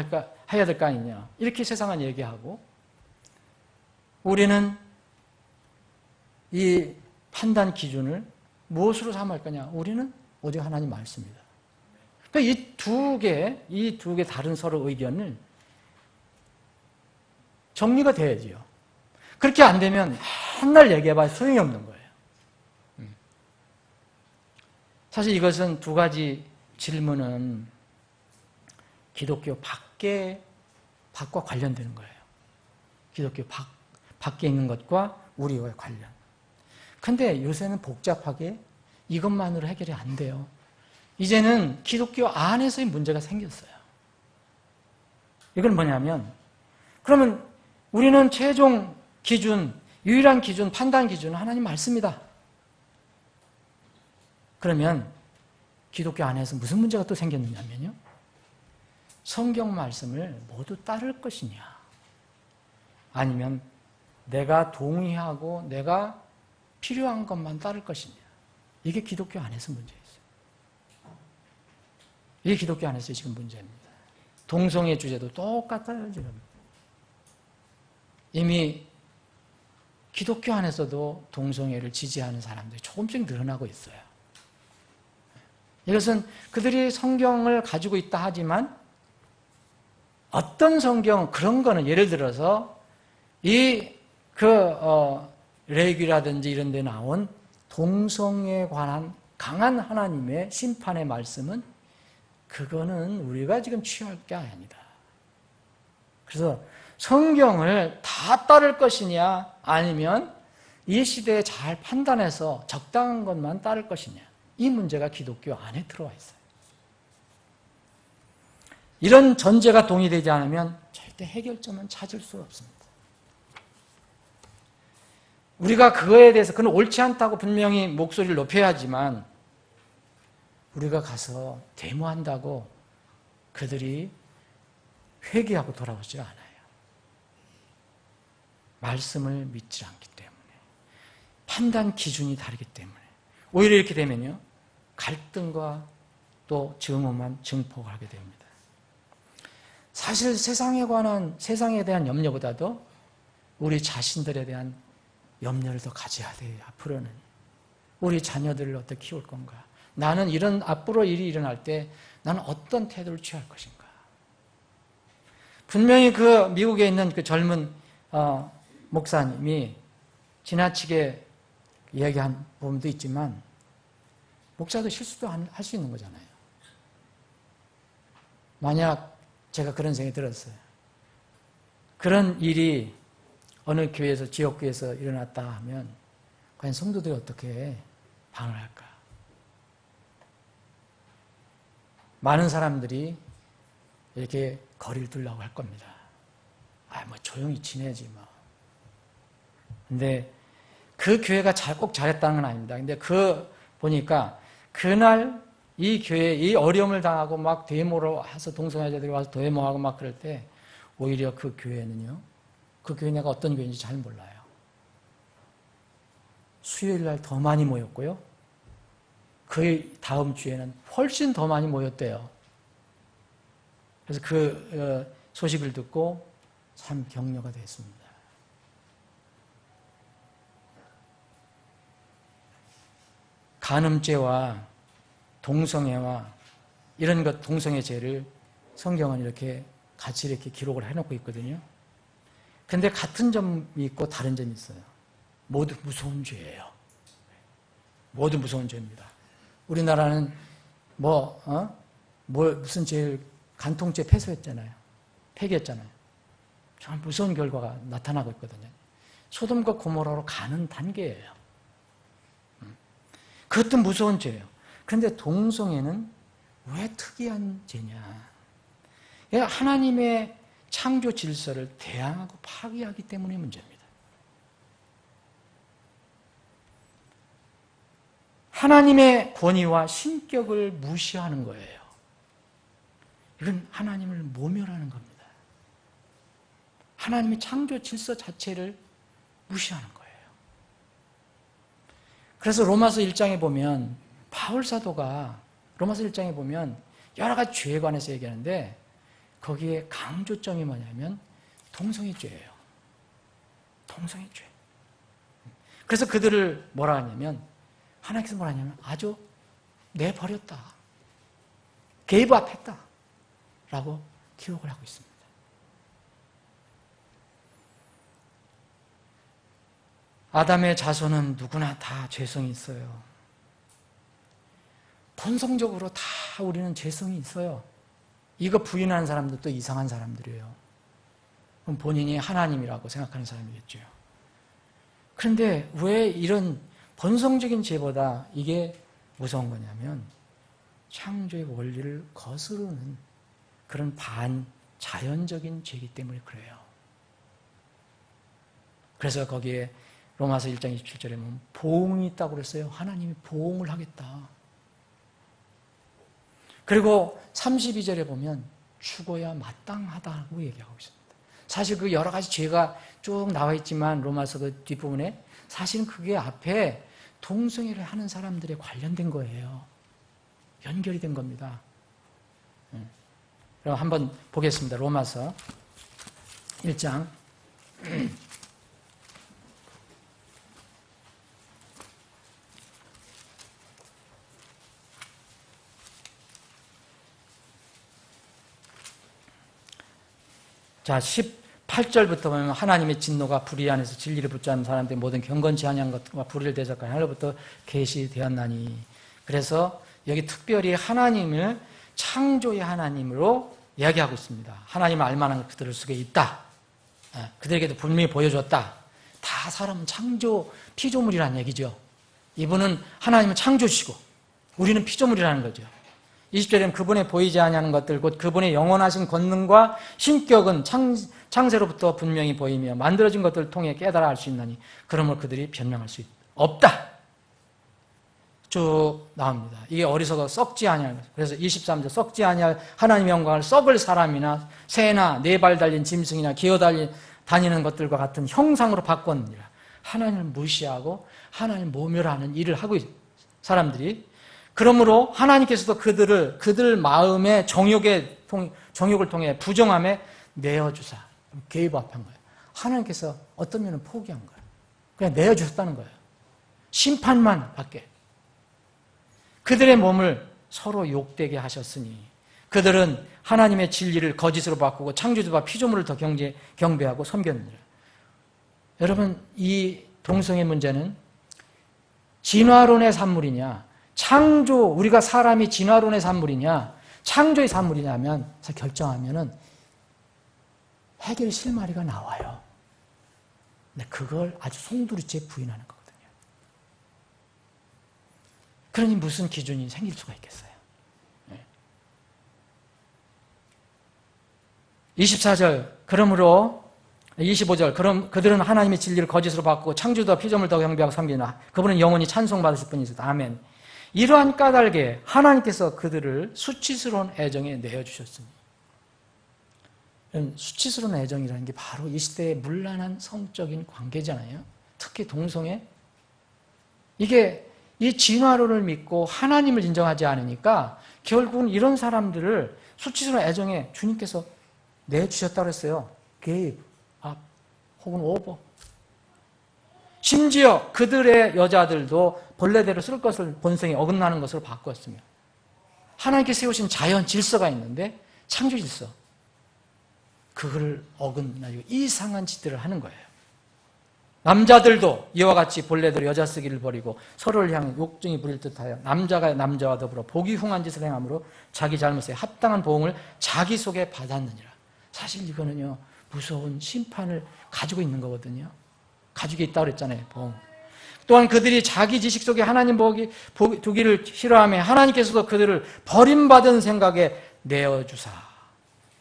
해야 될 거 아니냐. 이렇게 세상은 얘기하고 우리는 이 판단 기준을 무엇으로 삼을 거냐. 우리는 오직 하나님 말씀입니다. 그러니까 이 두 개 다른 서로 의견을 정리가 돼야지요. 그렇게 안 되면 한날 얘기해봐야 소용이 없는 거예요. 사실 이것은 두 가지 질문은 기독교 밖과 관련되는 거예요. 기독교 밖에 있는 것과 우리와의 관련. 근데 요새는 복잡하게 이것만으로 해결이 안 돼요. 이제는 기독교 안에서의 문제가 생겼어요. 이건 뭐냐면 그러면 우리는 최종 기준, 유일한 기준, 판단 기준은 하나님 말씀이다. 그러면 기독교 안에서 무슨 문제가 또 생겼느냐면요. 성경 말씀을 모두 따를 것이냐 아니면 내가 동의하고 내가 필요한 것만 따를 것이냐. 이게 기독교 안에서 문제였어요. 이게 기독교 안에서 지금 문제입니다. 동성애 주제도 똑같아요, 지금. 이미 기독교 안에서도 동성애를 지지하는 사람들이 조금씩 늘어나고 있어요. 이것은 그들이 성경을 가지고 있다 하지만 어떤 성경, 그런 거는 예를 들어서 레위기라든지 이런 데 나온 동성애에 관한 강한 하나님의 심판의 말씀은 그거는 우리가 지금 취할 게 아니다. 그래서 성경을 다 따를 것이냐 아니면 이 시대에 잘 판단해서 적당한 것만 따를 것이냐. 이 문제가 기독교 안에 들어와 있어요. 이런 전제가 동의되지 않으면 절대 해결점은 찾을 수 없습니다. 우리가 그거에 대해서 그건 옳지 않다고 분명히 목소리를 높여야 하지만 우리가 가서 데모한다고 그들이 회개하고 돌아오지 않아요. 말씀을 믿지 않기 때문에. 판단 기준이 다르기 때문에. 오히려 이렇게 되면요, 갈등과 또 증오만 증폭하게 됩니다. 사실 세상에 대한 염려보다도 우리 자신들에 대한 염려를 더 가져야 돼요. 앞으로는 우리 자녀들을 어떻게 키울 건가? 나는 앞으로 일이 일어날 때 나는 어떤 태도를 취할 것인가? 분명히 그 미국에 있는 그 젊은 목사님이 지나치게 이야기한 부분도 있지만, 목사도 실수도 할 수 있는 거잖아요. 만약 제가 그런 생각이 들었어요. 그런 일이 어느 교회에서, 지역교회에서 일어났다 하면 과연 성도들이 어떻게 반응을 할까? 많은 사람들이 이렇게 거리를 두려고 할 겁니다. 뭐 조용히 지내지 뭐. 근데 그 교회가 꼭 잘했다는 건 아닙니다. 근데 보니까 그날 이 교회에 이 어려움을 당하고 막 데모로 해서 동성애자들이 와서 데모하고 막 그럴 때 오히려 그 교회는요, 그 교회 내가 어떤 교회인지 잘 몰라요. 수요일 날 더 많이 모였고요. 그 다음 주에는 훨씬 더 많이 모였대요. 그래서 그 소식을 듣고 참 격려가 됐습니다. 간음죄와 동성애와 이런 것, 동성애죄를 성경은 이렇게 같이 이렇게 기록을 해놓고 있거든요. 근데 같은 점이 있고 다른 점이 있어요. 모두 무서운 죄예요. 모두 무서운 죄입니다. 우리나라는 무슨 죄를 간통죄 폐쇄했잖아요. 폐기했잖아요. 정말 무서운 결과가 나타나고 있거든요. 소돔과 고모라로 가는 단계예요. 그것도 무서운 죄예요. 그런데 동성애는 왜 특이한 죄냐? 하나님의 창조 질서를 대항하고 파괴하기 때문의 문제입니다. 하나님의 권위와 신격을 무시하는 거예요. 이건 하나님을 모멸하는 겁니다. 하나님의 창조 질서 자체를 무시하는 거예요. 그래서 로마서 1장에 보면 바울 사도가 로마서 1장에 보면 여러 가지 죄에 관해서 얘기하는데 거기에 강조점이 뭐냐면 동성애죄예요. 동성애죄. 그래서 그들을 뭐라 하냐면, 하나님께서 뭐라 하냐면 아주 내버렸다. 게이브업했다. 라고 기록을 하고 있습니다. 아담의 자손은 누구나 다 죄성이 있어요. 본성적으로 다 우리는 죄성이 있어요. 이거 부인하는 사람들도 이상한 사람들이에요. 그럼 본인이 하나님이라고 생각하는 사람이겠죠. 그런데 왜 이런 본성적인 죄보다 이게 무서운 거냐면 창조의 원리를 거스르는 그런 반자연적인 죄이기 때문에 그래요. 그래서 거기에 로마서 1장 27절에 보면 보응이 있다고 그랬어요. 하나님이 보응을 하겠다. 그리고 32절에 보면 죽어야 마땅하다고 얘기하고 있습니다. 사실 그 여러 가지 죄가 쭉 나와 있지만 로마서 그 뒷부분에 사실은 그게 앞에 동성애를 하는 사람들에 관련된 거예요. 연결이 된 겁니다. 그럼 한번 보겠습니다. 로마서 1장 자, 18절부터 보면 하나님의 진노가 불의 안에서 진리를 붙잡는 사람들의 모든 경건치 아니한 것과 불의를 대적하여 하늘로부터 계시되었나니. 그래서 여기 특별히 하나님을 창조의 하나님으로 이야기하고 있습니다. 하나님을 알만한 그들 속에 있다. 그들에게도 분명히 보여줬다. 다 사람은 창조 피조물이라는 얘기죠. 이분은 하나님은 창조시고 우리는 피조물이라는 거죠. 20절에는 그분의 보이지 아니하는 것들 곧 그분의 영원하신 권능과 신격은 창세로부터 분명히 보이며 만들어진 것들을 통해 깨달아 알 수 있나니 그러므로 그들이 변명할 수 없다. 쭉 나옵니다. 이게 어리석어 썩지 아니할. 그래서 23절 썩지 아니할 하나님의 영광을 썩을 사람이나 새나 네 발 달린 짐승이나 기어 다니는 것들과 같은 형상으로 바꿨느니라. 하나님을 무시하고 하나님 모멸하는 일을 하고 있어요. 사람들이. 그러므로 하나님께서도 그들 마음의 정욕을 통해 부정함에 내어주사 개입합한 거예요. 하나님께서 어떤 면은 포기한 거예요. 그냥 내어주셨다는 거예요. 심판만 받게. 그들의 몸을 서로 욕되게 하셨으니 그들은 하나님의 진리를 거짓으로 바꾸고 창조주와 피조물을 더 경배하고 섬겼느니라. 여러분, 이 동성의 문제는 진화론의 산물이냐, 우리가 사람이 진화론의 산물이냐, 창조의 산물이냐면 결정하면은 해결 실마리가 나와요. 근데 그걸 아주 송두리째 부인하는 거거든요. 그러니 무슨 기준이 생길 수가 있겠어요? 24절, 그러므로 25절, 그럼 그들은 하나님의 진리를 거짓으로 바꾸고 창조주와 피조물을 더 경배하고 섬기나 그분은 영원히 찬송받으실 분이시다. 아멘. 이러한 까닭에 하나님께서 그들을 수치스러운 애정에 내어주셨으니, 수치스러운 애정이라는 게 바로 이 시대의 문란한 성적인 관계잖아요. 특히 동성애. 이게 이 진화론을 믿고 하나님을 인정하지 않으니까 결국은 이런 사람들을 수치스러운 애정에 주님께서 내주셨다고 했어요. gave up 혹은 over. 심지어 그들의 여자들도 본래대로 쓸 것을 본성에 어긋나는 것으로 바꾸었으며, 하나님께 세우신 자연 질서가 있는데 창조 질서, 그거를 어긋나고 이상한 짓들을 하는 거예요. 남자들도 이와 같이 본래대로 여자 쓰기를 버리고 서로를 향해 욕정이 부릴 듯하여 남자가 남자와 더불어 보기 흉한 짓을 행함으로 자기 잘못에 합당한 보응을 자기 속에 받았느니라. 사실 이거는요, 무서운 심판을 가지고 있는 거거든요. 가지고 있다고 그랬잖아요. 보응. 또한 그들이 자기 지식 속에 하나님 두기를 싫어하며 하나님께서도 그들을 버림받은 생각에 내어주사.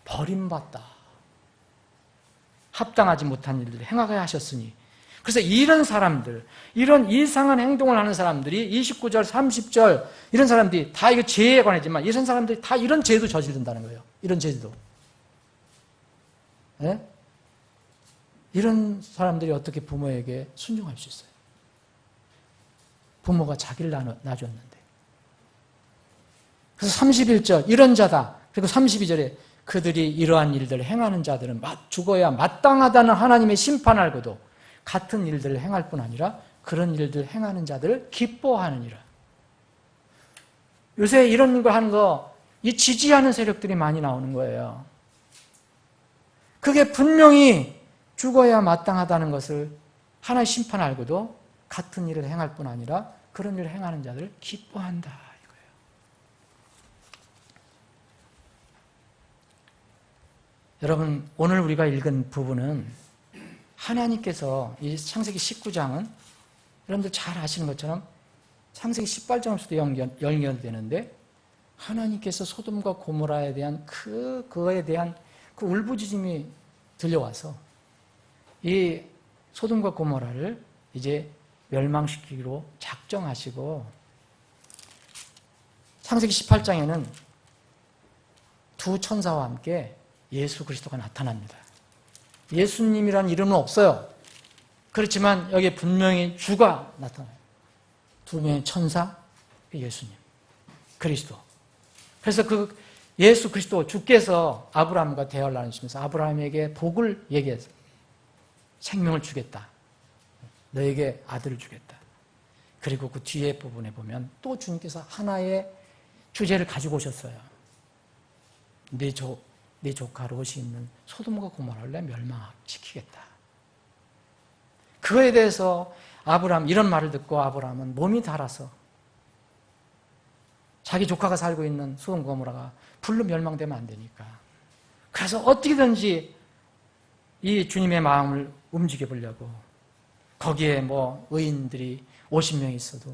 버림받다. 합당하지 못한 일들을 행하게 하셨으니. 그래서 이런 사람들, 이런 이상한 행동을 하는 사람들이 29절, 30절 이런 사람들이 다 이거 죄에 관하지만 이런 사람들이 다 이런 죄도 저지른다는 거예요. 이런 죄도. 네? 이런 사람들이 어떻게 부모에게 순종할 수 있어요? 부모가 자기를 낳아줬는데. 그래서 31절 이런 자다. 그리고 32절에 그들이 이러한 일들을 행하는 자들은 죽어야 마땅하다는 하나님의 심판 알고도 같은 일들을 행할 뿐 아니라 그런 일들을 행하는 자들을 기뻐하느니라. 요새 이런 거 하는 거, 이 지지하는 세력들이 많이 나오는 거예요. 그게 분명히 죽어야 마땅하다는 것을 하나의 심판 알고도 같은 일을 행할 뿐 아니라 그런 일을 행하는 자들을 기뻐한다 이거예요. 여러분, 오늘 우리가 읽은 부분은 하나님께서 이 창세기 19장은 여러분들 잘 아시는 것처럼 창세기 18장부터 연결되는데, 하나님께서 소돔과 고모라에 대한 그거에 대한 그 울부짖음이 들려와서 이 소돔과 고모라를 이제 멸망시키기로 작정하시고, 창세기 18장에는 두 천사와 함께 예수 그리스도가 나타납니다. 예수님이라는 이름은 없어요. 그렇지만 여기에 분명히 주가 나타나요. 두 명의 천사, 예수님, 그리스도. 그래서 그 예수 그리스도 주께서 아브라함과 대화를 나누시면서 아브라함에게 복을 얘기해서 생명을 주겠다. 너에게 아들을 주겠다. 그리고 그 뒤에 부분에 보면 또 주님께서 하나의 주제를 가지고 오셨어요. 네 조카 롯이 있는 소돔과 고모라를 내가 멸망시키겠다. 그거에 대해서 아브라함, 이런 말을 듣고 아브라함은 몸이 달아서 자기 조카가 살고 있는 소돔과 고모라가 불로 멸망되면 안 되니까, 그래서 어떻게든지 이 주님의 마음을 움직여 보려고, 거기에 뭐 의인들이 50명 있어도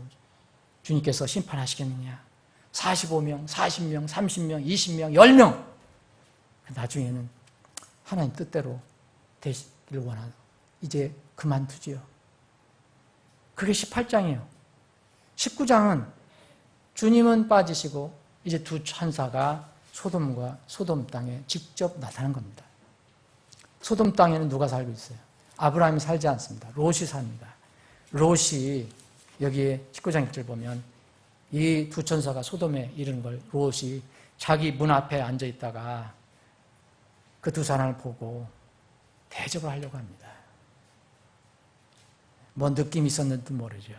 주님께서 심판하시겠느냐, 45명, 40명, 30명, 20명, 10명, 나중에는 하나님 뜻대로 되시기를 원하고 이제 그만두지요. 그게 18장이에요. 19장은 주님은 빠지시고 이제 두 천사가 소돔 땅에 직접 나타난 겁니다. 소돔 땅에는 누가 살고 있어요? 아브라함이 살지 않습니다. 롯이 삽니다. 롯이 여기에 19장 1절 보면 이 두 천사가 소돔에 이르는 걸 롯이 자기 문 앞에 앉아 있다가 그 두 사람을 보고 대접을 하려고 합니다. 뭐 느낌이 있었는지 모르죠.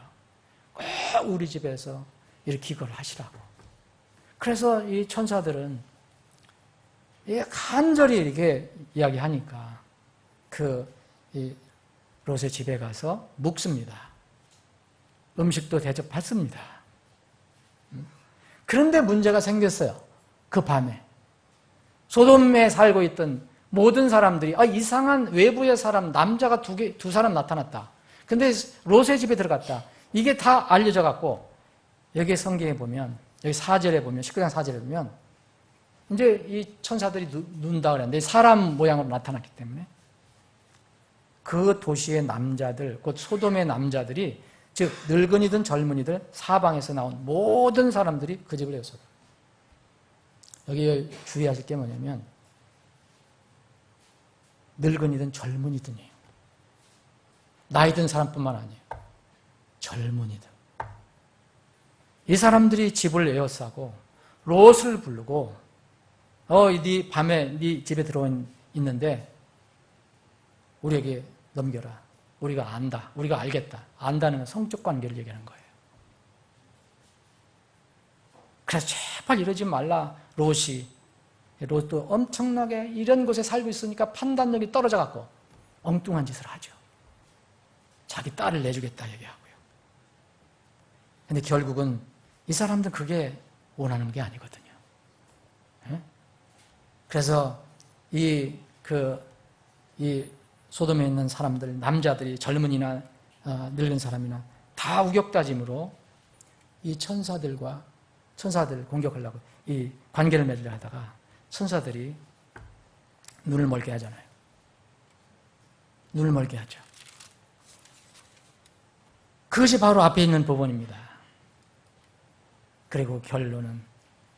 꼭 우리 집에서 이렇게 이걸 하시라고. 그래서 이 천사들은 간절히 이렇게 이야기하니까 이 롯의 집에 가서 묵습니다. 음식도 대접받습니다. 그런데 문제가 생겼어요. 그 밤에. 소돔에 살고 있던 모든 사람들이 이상한 외부의 사람, 남자가 두 사람 나타났다. 근데 롯의 집에 들어갔다. 이게 다 알려져 갖고 여기 성경에 보면 여기 4절에 보면 19장 4절에 보면 이제 이 천사들이 눈다 그랬는데 사람 모양으로 나타났기 때문에 그 도시의 남자들, 곧 소돔의 남자들이 즉 늙은이든 젊은이들 사방에서 나온 모든 사람들이 그 집을 에워서 여기 주의하실 게 뭐냐면 늙은이든 젊은이든이에요. 나이 든 사람뿐만 아니에요. 젊은이들. 이 사람들이 집을 에워싸고 롯을 부르고 네 밤에 네 집에 있는데 우리에게 넘겨라. 우리가 안다. 우리가 알겠다. 안다는 건 성적 관계를 얘기하는 거예요. 그래서 제발 이러지 말라. 롯도 엄청나게 이런 곳에 살고 있으니까 판단력이 떨어져 갖고 엉뚱한 짓을 하죠. 자기 딸을 내주겠다 얘기하고요. 근데 결국은 이 사람들 그게 원하는 게 아니거든요. 그래서 이 소돔에 있는 사람들, 남자들이 젊은이나 늙은 사람이나 다 우격다짐으로 이 천사들 공격하려고 이 관계를 맺으려 하다가 천사들이 눈을 멀게 하잖아요. 눈을 멀게 하죠. 그것이 바로 앞에 있는 부분입니다. 그리고 결론은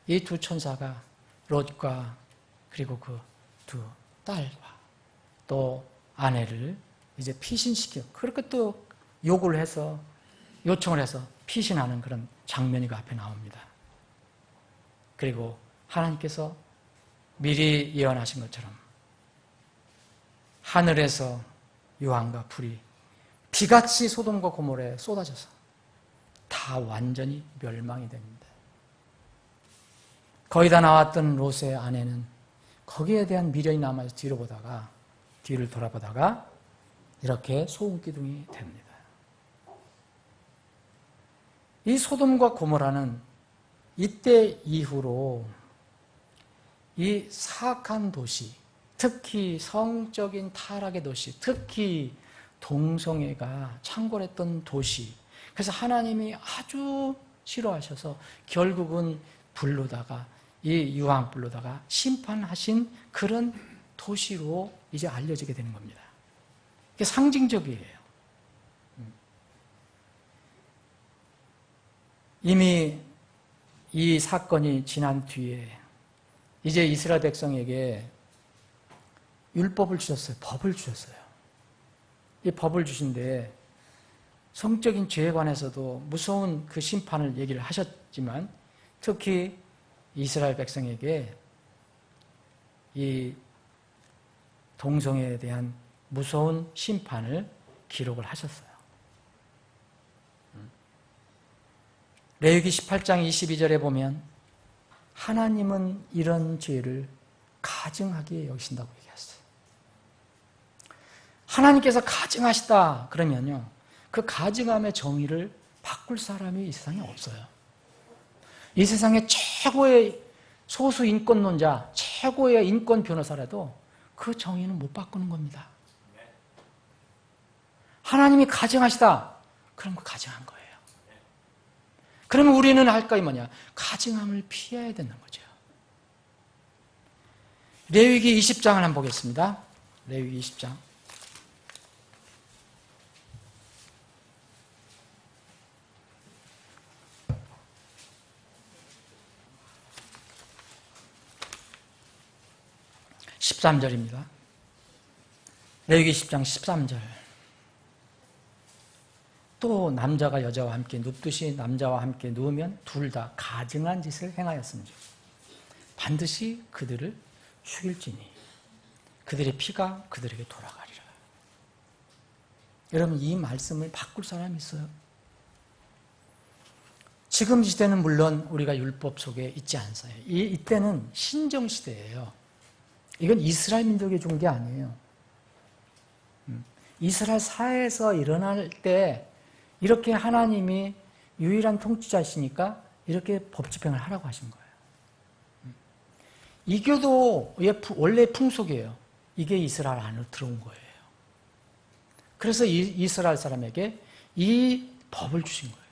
이 두 천사가 롯과 그리고 그 두 딸과 또 아내를 이제 피신시켜 그렇게 또 요구를 해서 요청을 해서 피신하는 그런 장면이 그 앞에 나옵니다. 그리고 하나님께서 미리 예언하신 것처럼 하늘에서 유황과 불이 비같이 소돔과 고모라에 쏟아져서 다 완전히 멸망이 됩니다. 거의 다 나왔던 롯의 아내는 거기에 대한 미련이 남아서 뒤를 돌아보다가 이렇게 소금기둥이 됩니다. 이 소돔과 고모라는 이때 이후로 이 사악한 도시, 특히 성적인 타락의 도시, 특히 동성애가 창궐했던 도시, 그래서 하나님이 아주 싫어하셔서 결국은 이 유황불로다가 심판하신 그런 도시로 이제 알려지게 되는 겁니다. 이게 상징적이에요. 이미 이 사건이 지난 뒤에 이제 이스라엘 백성에게 율법을 주셨어요. 법을 주셨어요. 이 법을 주신데 성적인 죄에 관해서도 무서운 그 심판을 얘기를 하셨지만 특히 이스라엘 백성에게 이 동성애에 대한 무서운 심판을 기록을 하셨어요. 레위기 18장 22절에 보면 하나님은 이런 죄를 가증하게 여기신다고 얘기했어요. 하나님께서 가증하시다 그러면요, 그 가증함의 정의를 바꿀 사람이 이 세상에 없어요. 이 세상의 최고의 소수 인권론자, 최고의 인권 변호사라도 그 정의는 못 바꾸는 겁니다. 하나님이 가증하시다. 그럼 그 가증한 거예요. 그러면 우리는 할 것이 뭐냐? 가증함을 피해야 되는 거죠. 레위기 20장을 한번 보겠습니다. 레위기 20장. 13절입니다. 레위기 10장 13절. 또 남자가 여자와 함께 눕듯이 남자와 함께 누우면 둘 다 가증한 짓을 행하였음즉 반드시 그들을 죽일지니 그들의 피가 그들에게 돌아가리라. 여러분, 이 말씀을 바꿀 사람이 있어요? 지금 시대는 물론 우리가 율법 속에 있지 않아요. 이때는 신정시대예요. 이건 이스라엘 민족이 준 게 아니에요. 이스라엘 사회에서 일어날 때 이렇게 하나님이 유일한 통치자시니까 이렇게 법 집행을 하라고 하신 거예요. 이교도의 원래 풍속이에요. 이게 이스라엘 안으로 들어온 거예요. 그래서 이스라엘 사람에게 이 법을 주신 거예요.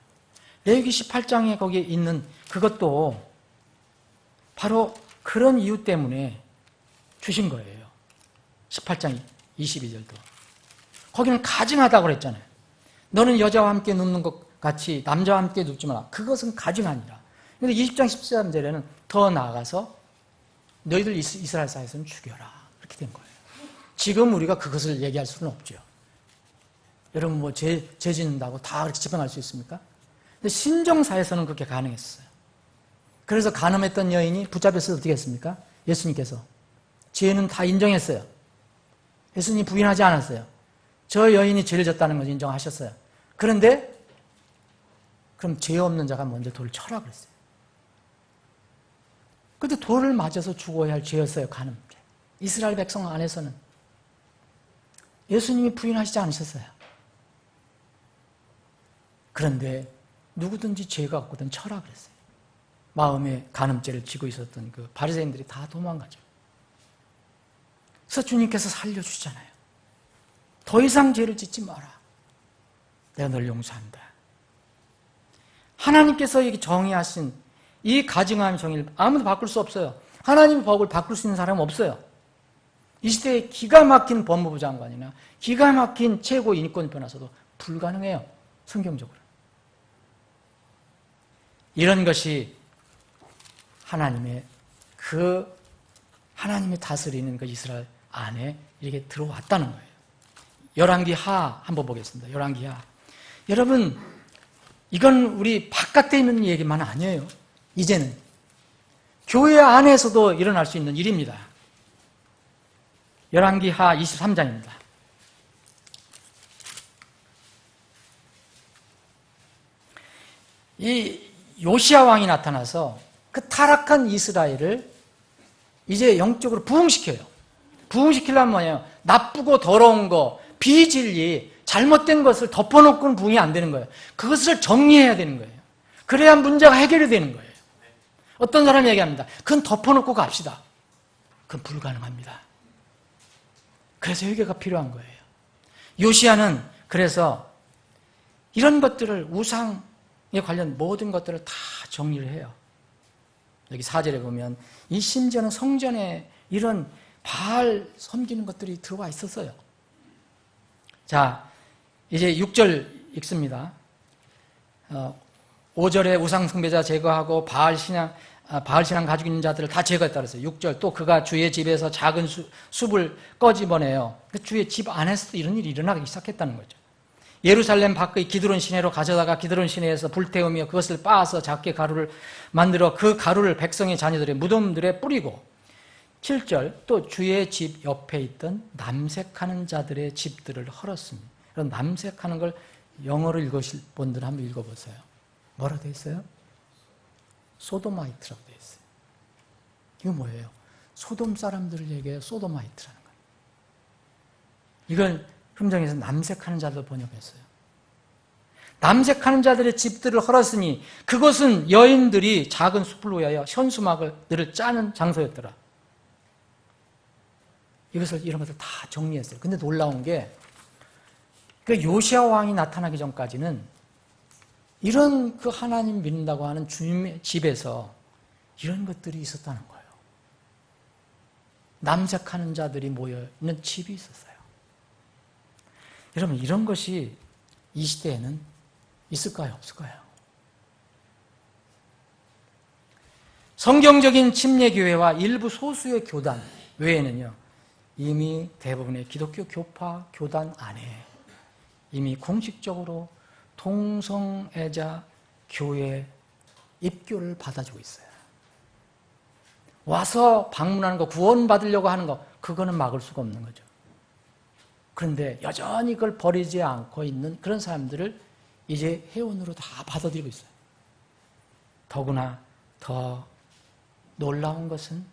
레위기 18장에 거기에 있는 그것도 바로 그런 이유 때문에 주신 거예요. 18장 22절도. 거기는 가증하다고 그랬잖아요. 너는 여자와 함께 눕는 것 같이 남자와 함께 눕지 마라. 그것은 가증하니라. 근데 20장 13절에는 더 나아가서 너희들 이스라엘 사이에서는 죽여라. 그렇게 된 거예요. 지금 우리가 그것을 얘기할 수는 없죠. 여러분 뭐 죄 짓는다고 다 그렇게 집행할 수 있습니까? 근데 신정사에서는 그렇게 가능했어요. 그래서 간음했던 여인이 붙잡혀서 어떻게 했습니까? 예수님께서 죄는 다 인정했어요. 예수님이 부인하지 않았어요. 저 여인이 죄를 졌다는 걸 인정하셨어요. 그런데 그럼 죄 없는 자가 먼저 돌을 쳐라 그랬어요. 근데 돌을 맞아서 죽어야 할 죄였어요, 간음죄. 이스라엘 백성 안에서는. 예수님이 부인하시지 않으셨어요. 그런데 누구든지 죄가 없거든 쳐라 그랬어요. 마음에 간음죄를 지고 있었던 그 바리새인들이 다 도망가죠. 그래서 주님께서 살려주시잖아요. 더 이상 죄를 짓지 마라. 내가 널 용서한다. 하나님께서 이게 정의하신 이 가증한 정의를 아무도 바꿀 수 없어요. 하나님의 법을 바꿀 수 있는 사람은 없어요. 이 시대에 기가 막힌 법무부 장관이나 기가 막힌 최고 인권 변호사도 불가능해요. 성경적으로. 이런 것이 하나님의 다스리는 그 이스라엘 안에 이렇게 들어왔다는 거예요. 열왕기하 한번 보겠습니다. 열왕기하. 여러분, 이건 우리 바깥에 있는 얘기만 아니에요. 이제는 교회 안에서도 일어날 수 있는 일입니다. 열왕기하 23장입니다. 이 요시야 왕이 나타나서 그 타락한 이스라엘을 이제 영적으로 부흥시켜요. 부흥시키려면 뭐예요? 나쁘고 더러운 거, 비진리, 잘못된 것을 덮어놓고는 부흥이 안 되는 거예요. 그것을 정리해야 되는 거예요. 그래야 문제가 해결이 되는 거예요. 어떤 사람이 얘기합니다. 그건 덮어놓고 갑시다. 그건 불가능합니다. 그래서 회개가 필요한 거예요. 요시야는 그래서 이런 것들을 우상에 관련 모든 것들을 다 정리를 해요. 여기 4절에 보면 이 심지어는 성전에 이런 바알 섬기는 것들이 들어와 있었어요. 자, 이제 6절 읽습니다. 5절에 우상 숭배자 제거하고 바알 신앙 가지고 있는 자들을 다 제거했다 그랬어요. 6절 또 그가 주의 집에서 작은 숲을 꺼집어내요. 주의 집 안에서도 이런 일이 일어나기 시작했다는 거죠. 예루살렘 밖의 기드론 시내로 가져다가 기드론 시내에서 불태우며 그것을 빻아서 작게 가루를 만들어 그 가루를 백성의 자녀들의 무덤들에 뿌리고 7절 또 주의 집 옆에 있던 남색하는 자들의 집들을 헐었습니다. 그럼 남색하는 걸 영어로 읽으실 분들 한번 읽어보세요. 뭐라고 되어 있어요? 소도마이트라고 되어 있어요. 이거 뭐예요? 소돔 사람들에게 소도마이트라는 거예요. 이걸 금정에서 남색하는 자들 번역했어요. 남색하는 자들의 집들을 헐었으니 그것은 여인들이 작은 숲을 위하여 현수막을 짜는 장소였더라. 이런 것을 다 정리했어요. 근데 놀라운 게 그 요시야 왕이 나타나기 전까지는 이런 그 하나님 믿는다고 하는 주님의 집에서 이런 것들이 있었다는 거예요. 남색하는 자들이 모여있는 집이 있었어요. 여러분, 이런 것이 이 시대에는 있을까요? 없을까요? 성경적인 침례교회와 일부 소수의 교단을 외에는요, 이미 대부분의 기독교 교파, 교단 안에 이미 공식적으로 동성애자 교회 입교를 받아주고 있어요. 와서 방문하는 거, 구원받으려고 하는 거, 그거는 막을 수가 없는 거죠. 그런데 여전히 그걸 버리지 않고 있는 그런 사람들을 이제 회원으로 다 받아들이고 있어요. 더구나 더 놀라운 것은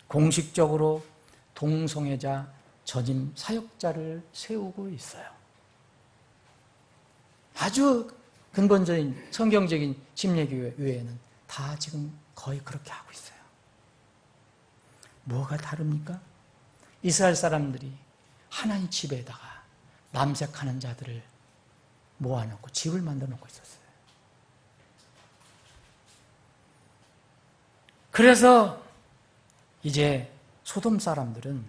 공식적으로 동성애자 전임 사역자를 세우고 있어요. 아주 근본적인 성경적인 침례교회 외에는 다 지금 거의 그렇게 하고 있어요. 뭐가 다릅니까? 이스라엘 사람들이 하나님 집에다가 남색하는 자들을 모아놓고 집을 만들어 놓고 있었어요. 그래서 이제 소돔 사람들은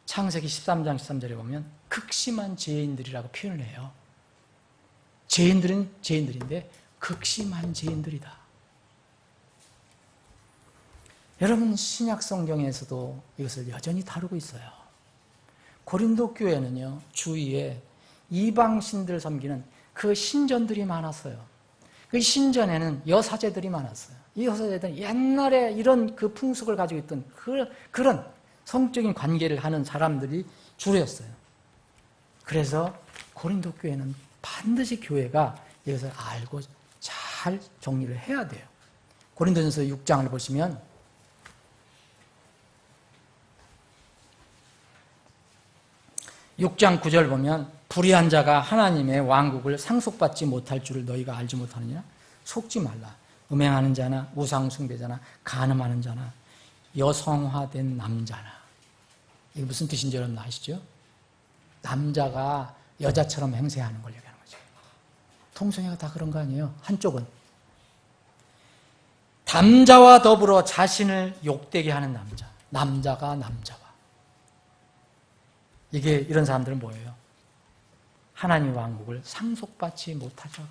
창세기 13장 13절에 보면 극심한 죄인들이라고 표현을 해요. 죄인들은 죄인들인데 극심한 죄인들이다. 여러분, 신약 성경에서도 이것을 여전히 다루고 있어요. 고린도 교회는요, 주위에 이방신들 섬기는 그 신전들이 많았어요. 그 신전에는 여사제들이 많았어요. 이 여사제들은 옛날에 이런 그 풍습을 가지고 있던 그런 성적인 관계를 하는 사람들이 주로였어요. 그래서 고린도 교회는 반드시 교회가 이것을 알고 잘 정리를 해야 돼요. 고린도전서 6장을 보시면 (6장 9절) 보면 불의한 자가 하나님의 왕국을 상속받지 못할 줄을 너희가 알지 못하느냐? 속지 말라. 음행하는 자나 우상 숭배자나 간음하는 자나 여성화된 남자나. 이게 무슨 뜻인지 여러분 아시죠? 남자가 여자처럼 행세하는 걸 얘기하는 거죠. 동성애가 다 그런 거 아니에요? 한쪽은 남자와 더불어 자신을 욕되게 하는 남자, 남자가 남자와. 이게 이런 사람들은 뭐예요? 하나님 왕국을 상속받지 못하죠.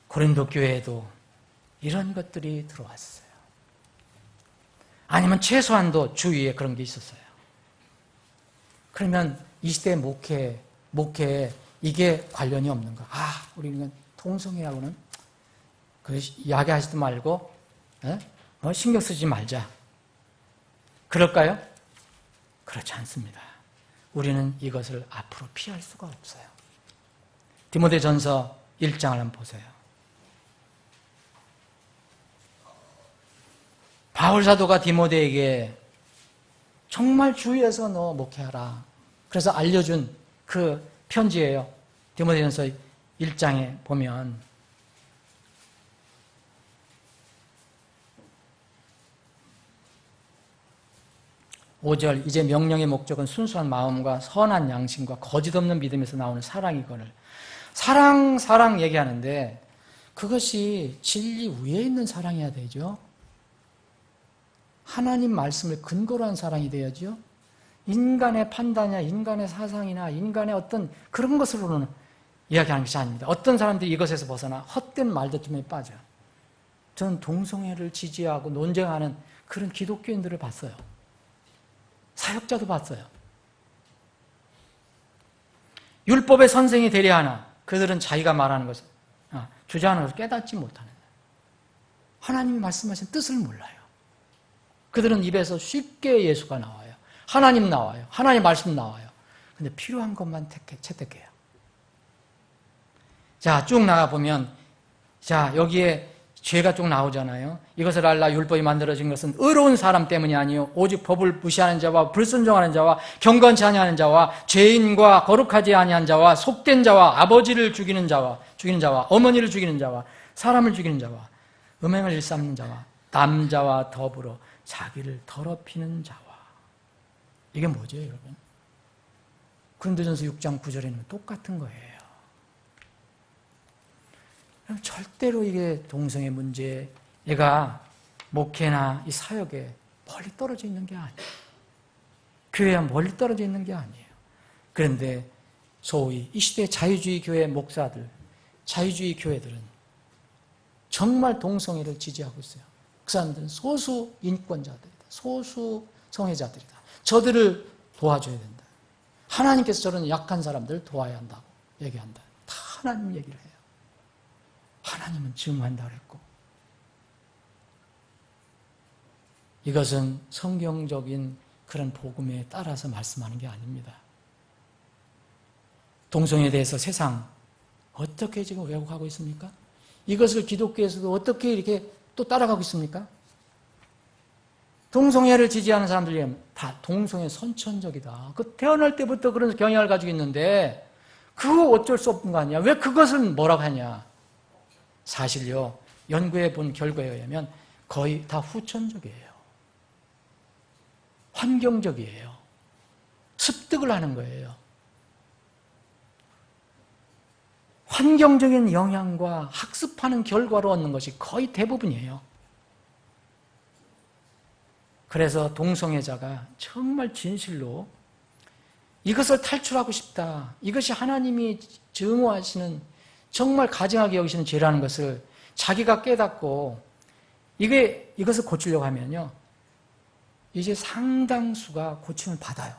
고린도 교회에도 이런 것들이 들어왔어요. 아니면 최소한도 주위에 그런 게 있었어요. 그러면 이 시대 목회에 이게 관련이 없는가? 우리는 동성애하고는 그 이야기하지도 말고 신경 쓰지 말자. 그럴까요? 그렇지 않습니다. 우리는 이것을 앞으로 피할 수가 없어요. 디모데전서 1장을 한번 보세요. 바울 사도가 디모데에게 정말 주의해서 너 목회하라. 그래서 알려준 그 편지예요. 디모데전서 1장에 보면 (5절) 이제 명령의 목적은 순수한 마음과 선한 양심과 거짓 없는 믿음에서 나오는 사랑이거늘. 사랑 얘기하는데 그것이 진리 위에 있는 사랑이어야 되죠. 하나님 말씀을 근거로 한 사랑이 돼야죠. 인간의 판단이나 인간의 사상이나 인간의 어떤 그런 것으로는 이야기하는 것이 아닙니다. 어떤 사람들이 이것에서 벗어나 헛된 말다툼에 빠져. 저는 동성애를 지지하고 논쟁하는 그런 기독교인들을 봤어요. 사역자도 봤어요. 율법의 선생이 되려 하나 그들은 자기가 말하는 것을 주장하는 것을 깨닫지 못하는 거예요. 하나님이 말씀하신 뜻을 몰라요. 그들은 입에서 쉽게 예수가 나와요. 하나님 나와요. 하나님 말씀 나와요. 근데 필요한 것만 채택해요. 자, 쭉 나가보면 여기에 죄가 쭉 나오잖아요. 이것을 알라 율법이 만들어진 것은 의로운 사람 때문이 아니요 오직 법을 무시하는 자와 불순종하는 자와 경건치 아니하는 자와 죄인과 거룩하지 아니한 자와 속된 자와 아버지를 죽이는 자와 어머니를 죽이는 자와 사람을 죽이는 자와 음행을 일삼는 자와 남자와 더불어 자기를 더럽히는 자와. 이게 뭐죠, 여러분? 고린도전서 6장 9절에는 똑같은 거예요. 절대로 이게 동성애 문제, 얘가 목회나 이 사역에 멀리 떨어져 있는 게 아니에요. 교회와 멀리 떨어져 있는 게 아니에요. 그런데 소위 이 시대 자유주의 교회 목사들, 자유주의 교회들은 정말 동성애를 지지하고 있어요. 그 사람들은 소수 인권자들이다. 소수 성애자들이다. 저들을 도와줘야 된다. 하나님께서 저런 약한 사람들을 도와야 한다고 얘기한다. 다 하나님 얘기를 해요. 하나님은 증오한다 그랬고, 이것은 성경적인 그런 복음에 따라서 말씀하는 게 아닙니다. 동성애에 대해서 세상 어떻게 지금 왜곡하고 있습니까? 이것을 기독교에서도 어떻게 이렇게 또 따라가고 있습니까? 동성애를 지지하는 사람들이 다 동성애 선천적이다. 그 태어날 때부터 그런 경향을 가지고 있는데 그거 어쩔 수 없는 거 아니야? 왜 그것은 뭐라고 하냐? 사실요, 연구해 본 결과에 의하면 거의 다 후천적이에요. 환경적이에요. 습득을 하는 거예요. 환경적인 영향과 학습하는 결과로 얻는 것이 거의 대부분이에요. 그래서 동성애자가 정말 진실로 이것을 탈출하고 싶다. 이것이 하나님이 증오하시는, 정말 가증하게 여기시는 죄라는 것을 자기가 깨닫고 이것을 고치려고 하면요, 이제 상당수가 고침을 받아요.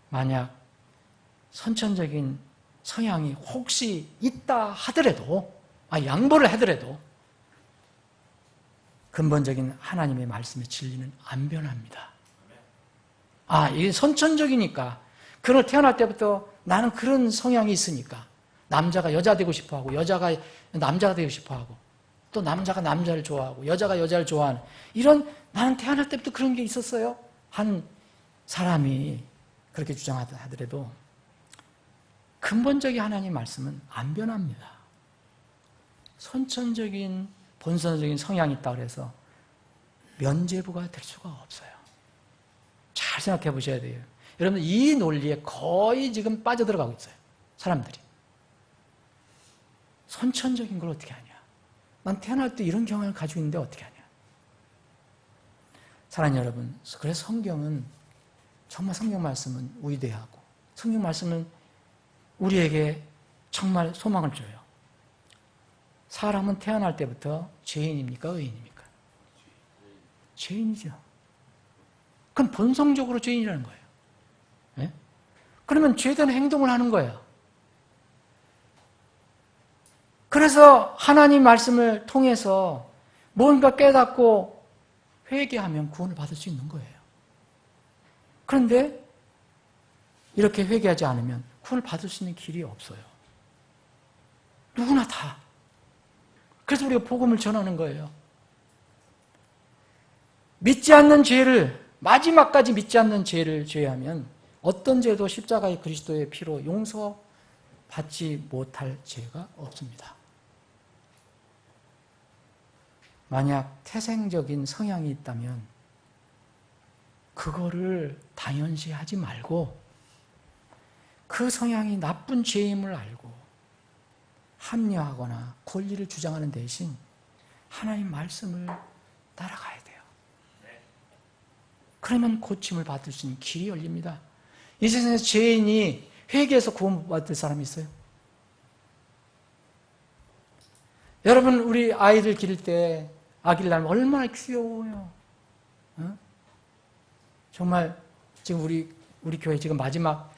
만약 선천적인 성향이 혹시 있다 하더라도, 양보를 하더라도 근본적인 하나님의 말씀의 진리는 안 변합니다. 이게 선천적이니까, 그걸 태어날 때부터 나는 그런 성향이 있으니까 남자가 여자 되고 싶어하고 여자가 남자가 되고 싶어하고 또 남자가 남자를 좋아하고 여자가 여자를 좋아하는, 이런, 나는 태어날 때부터 그런 게 있었어요 한 사람이 그렇게 주장하더라도 근본적인 하나님 말씀은 안 변합니다. 선천적인 본성적인 성향이 있다고 해서 면죄부가 될 수가 없어요. 잘 생각해 보셔야 돼요. 여러분, 이 논리에 거의 지금 빠져들어가고 있어요, 사람들이. 선천적인 걸 어떻게 하냐? 난 태어날 때 이런 경향을 가지고 있는데 어떻게 하냐? 사랑하는 여러분, 그래서 성경은, 정말 성경 말씀은 위대하고 성경 말씀은 우리에게 정말 소망을 줘요. 사람은 태어날 때부터 죄인입니까? 의인입니까? 죄인이죠. 그건 본성적으로 죄인이라는 거예요. 네? 그러면 죄된 행동을 하는 거예요. 그래서 하나님 말씀을 통해서 뭔가 깨닫고 회개하면 구원을 받을 수 있는 거예요. 그런데 이렇게 회개하지 않으면 구원을 받을 수 있는 길이 없어요. 누구나 다. 그래서 우리가 복음을 전하는 거예요. 믿지 않는 죄를, 마지막까지 믿지 않는 죄를 죄하면 어떤 죄도 십자가의 그리스도의 피로 용서받지 못할 죄가 없습니다. 만약 태생적인 성향이 있다면 그거를 당연시하지 말고 그 성향이 나쁜 죄임을 알고 합리화하거나 권리를 주장하는 대신 하나님 말씀을 따라가야 돼요. 그러면 고침을 받을 수 있는 길이 열립니다. 이 세상에서 죄인이 회개해서 구원받을 사람이 있어요? 여러분, 우리 아이들 기를 때 아기를 낳으면 얼마나 귀여워요. 어? 정말 지금 우리 교회 지금 마지막,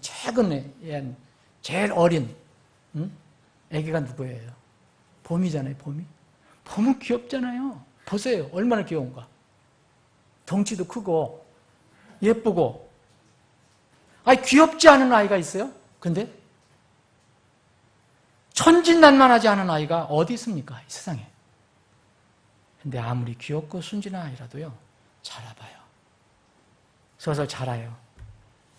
최근에 제일 어린 아기가 누구예요? 봄이잖아요, 봄이. 봄은 귀엽잖아요. 보세요, 얼마나 귀여운가. 덩치도 크고 예쁘고. 귀엽지 않은 아이가 있어요? 근데 천진난만하지 않은 아이가 어디 있습니까? 이 세상에. 근데 아무리 귀엽고 순진한 아이라도요, 자라봐요. 서서 자라요.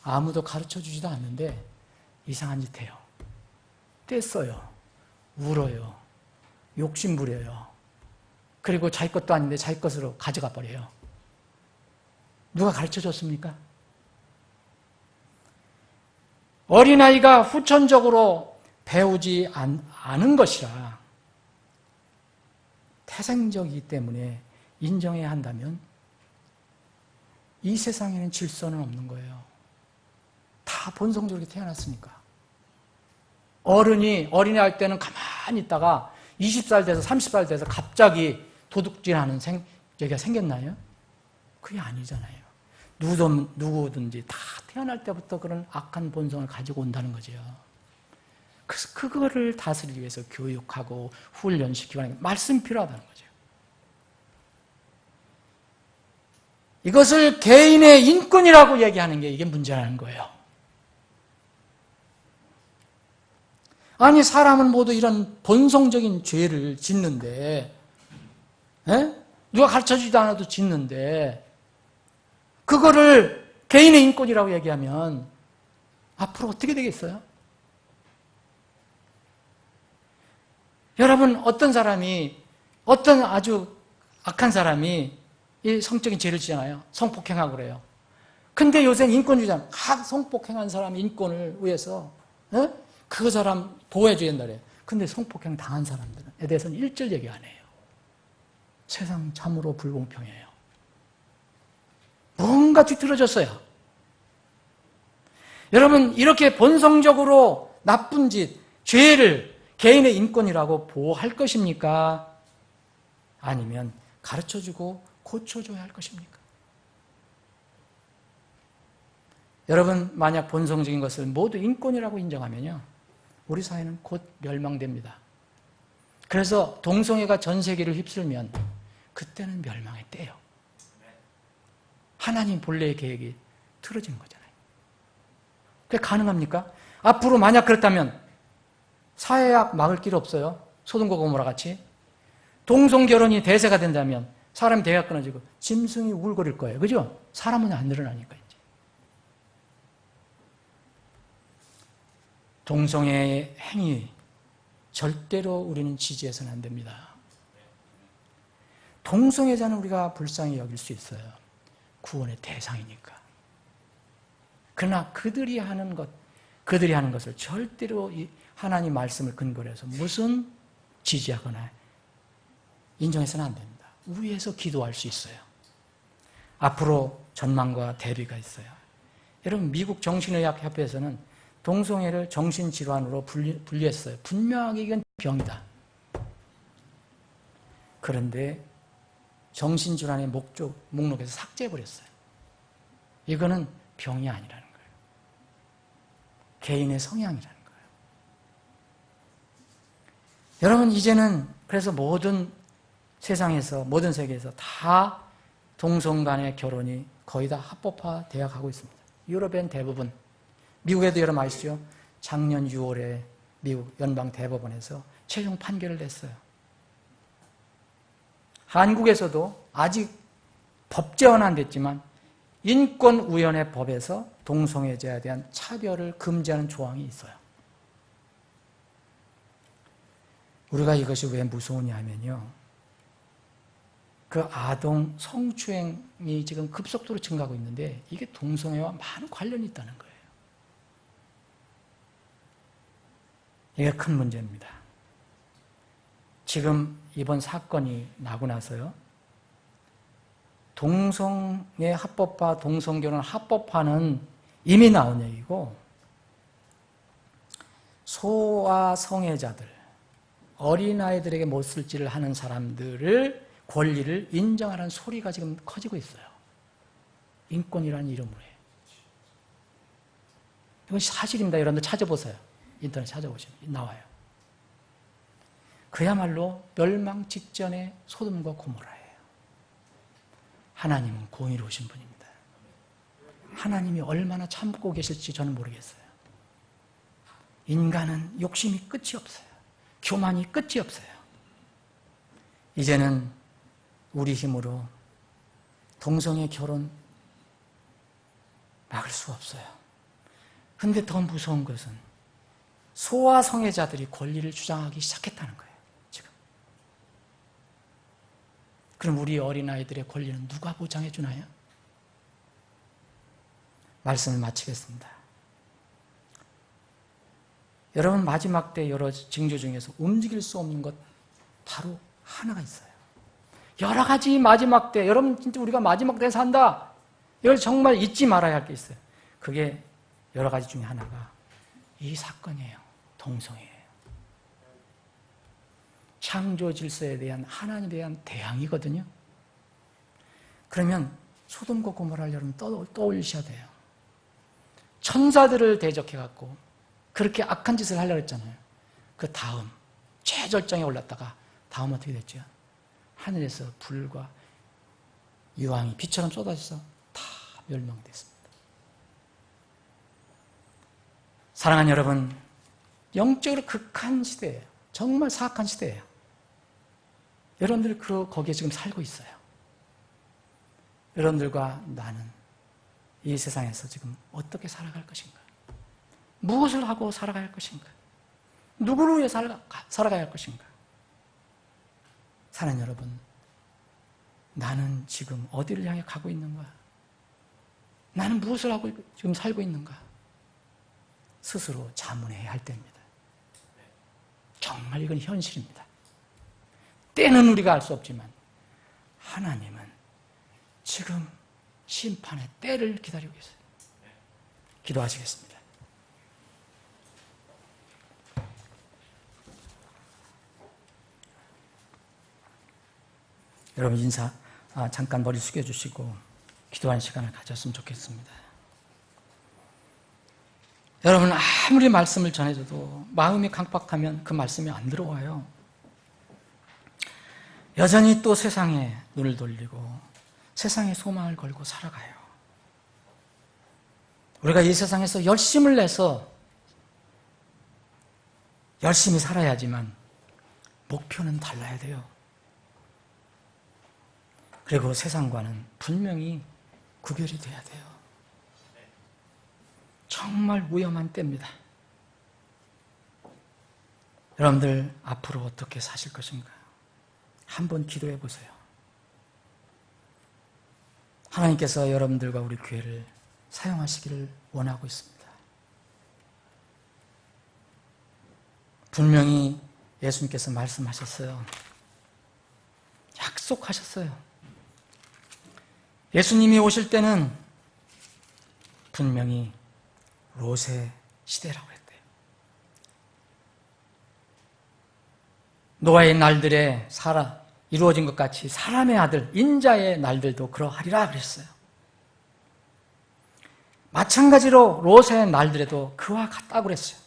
아무도 가르쳐주지도 않는데 이상한 짓 해요. 떼써요. 울어요. 욕심 부려요. 그리고 자기 것도 아닌데 자기 것으로 가져가 버려요. 누가 가르쳐줬습니까? 어린아이가 후천적으로 배우지 않은 것이라 태생적이기 때문에 인정해야 한다면 이 세상에는 질서는 없는 거예요. 다 본성적으로 태어났으니까. 어린이 할 때는 가만히 있다가 20살 돼서 30살 돼서 갑자기 도둑질하는 얘기가 생겼나요? 그게 아니잖아요. 누구든지 다 태어날 때부터 그런 악한 본성을 가지고 온다는 거죠. 그래서 그거를 다스리기 위해서 교육하고 훈련시키고 하는 게 말씀이 필요하다는 거죠. 이것을 개인의 인권이라고 얘기하는 게 이게 문제라는 거예요. 아니 사람은 모두 이런 본성적인 죄를 짓는데 누가 가르쳐주지도 않아도 짓는데 그거를 개인의 인권이라고 얘기하면 앞으로 어떻게 되겠어요? 여러분 어떤 아주 악한 사람이 이 성적인 죄를 지잖아요. 성폭행하고 그래요. 근데 요새는 인권주의잖아요. 성폭행한 사람 인권을 위해서 그 사람 보호해줘야 된다 그래요. 근데 성폭행 당한 사람들에 대해서는 일절 얘기 안 해요. 세상 참으로 불공평해요. 뭔가 뒤틀어졌어요. 여러분 이렇게 본성적으로 나쁜 짓, 죄를 개인의 인권이라고 보호할 것입니까? 아니면 가르쳐주고 고쳐줘야 할 것입니까? 여러분 만약 본성적인 것을 모두 인권이라고 인정하면요 우리 사회는 곧 멸망됩니다. 그래서 동성애가 전 세계를 휩쓸면 그때는 멸망의 때예요. 하나님 본래의 계획이 틀어지는 거잖아요. 그게 가능합니까? 앞으로 만약 그렇다면 사회학 막을 길 없어요. 소돔과 고모라 같이. 동성결혼이 대세가 된다면 사람이 대가 끊어지고 짐승이 울거릴 거예요. 그죠? 사람은 안 늘어나니까 이제. 동성애의 행위 절대로 우리는 지지해서는 안 됩니다. 동성애자는 우리가 불쌍히 여길 수 있어요. 구원의 대상이니까. 그러나 그들이 하는 것을 절대로 하나님 말씀을 근거로 해서 무슨 지지하거나 인정해서는 안 됩니다. 위에서 기도할 수 있어요. 앞으로 전망과 대비가 있어요. 여러분 미국 정신의학협회에서는 동성애를 정신질환으로 분류했어요. 분명하게 이건 병이다. 그런데 정신질환의 목록에서 삭제해버렸어요. 이거는 병이 아니라는 거예요. 개인의 성향이라는 거예요. 여러분 이제는 그래서 모든 세상에서 모든 세계에서 다 동성 간의 결혼이 거의 다 합법화되어 가고 있습니다. 유럽엔 대부분, 미국에도 여러분 아시죠? 작년 6월에 미국 연방대법원에서 최종 판결을 냈어요. 한국에서도 아직 법제화는 안 됐지만 인권위원회 법에서 동성애자에 대한 차별을 금지하는 조항이 있어요. 우리가 이것이 왜 무서우냐 하면요. 그 아동 성추행이 지금 급속도로 증가하고 있는데 이게 동성애와 많은 관련이 있다는 거예요. 이게 큰 문제입니다. 지금 이번 사건이 나고 나서요. 동성애 합법화, 동성결혼 합법화는 이미 나온 얘기고 소아성애자들, 어린아이들에게 못쓸지를 하는 사람들을 권리를 인정하라는 소리가 지금 커지고 있어요. 인권이라는 이름으로 해요. 이건 사실입니다. 여러분들 찾아보세요. 인터넷 찾아보시면 나와요. 그야말로 멸망 직전의 소돔과 고모라예요. 하나님은 공의로우신 분입니다. 하나님이 얼마나 참고 계실지 저는 모르겠어요. 인간은 욕심이 끝이 없어요. 교만이 끝이 없어요. 이제는 우리 힘으로 동성애 결혼 막을 수 없어요. 그런데 더 무서운 것은 소아성애자들이 권리를 주장하기 시작했다는 거예요. 지금. 그럼 우리 어린아이들의 권리는 누가 보장해 주나요? 말씀을 마치겠습니다. 여러분 마지막 때 여러 징조 중에서 움직일 수 없는 것 바로 하나가 있어요. 여러 가지 마지막 때, 여러분 진짜 우리가 마지막 때에 산다. 이걸 정말 잊지 말아야 할 게 있어요. 그게 여러 가지 중에 하나가 이 사건이에요. 동성애예요. 창조 질서에 대한 하나님에 대한 대항이거든요. 그러면 소돔과 고모라를 여러분 떠올리셔야 돼요. 천사들을 대적해갖고 그렇게 악한 짓을 하려고 했잖아요. 그 다음 최절정에 올랐다가 다음 어떻게 됐죠? 하늘에서 불과 유황이 비처럼 쏟아져서 다 멸망됐습니다. 사랑하는 여러분, 영적으로 극한 시대예요. 정말 사악한 시대예요. 여러분들 거기에 지금 살고 있어요. 여러분들과 나는 이 세상에서 지금 어떻게 살아갈 것인가? 무엇을 하고 살아가야 할 것인가? 누구를 위해 살아가야 할 것인가? 사랑하는 여러분, 나는 지금 어디를 향해 가고 있는가? 나는 무엇을 하고 지금 살고 있는가? 스스로 자문해야 할 때입니다. 정말 이건 현실입니다. 때는 우리가 알 수 없지만 하나님은 지금 심판의 때를 기다리고 계세요. 기도하시겠습니다. 여러분 잠깐 머리 숙여주시고 기도하는 시간을 가졌으면 좋겠습니다. 여러분 아무리 말씀을 전해줘도 마음이 강박하면 그 말씀이 안 들어와요. 여전히 또 세상에 눈을 돌리고 세상에 소망을 걸고 살아가요. 우리가 이 세상에서 열심을 내서 열심히 살아야지만 목표는 달라야 돼요. 그리고 세상과는 분명히 구별이 돼야 돼요. 정말 위험한 때입니다. 여러분들 앞으로 어떻게 사실 것인가? 한번 기도해 보세요. 하나님께서 여러분들과 우리 교회를 사용하시기를 원하고 있습니다. 분명히 예수님께서 말씀하셨어요. 약속하셨어요. 예수님이 오실 때는 분명히 롯의 시대라고 했대요. 노아의 날들에 이루어진 것 같이 사람의 아들, 인자의 날들도 그러하리라 그랬어요. 마찬가지로 롯의 날들에도 그와 같다고 그랬어요.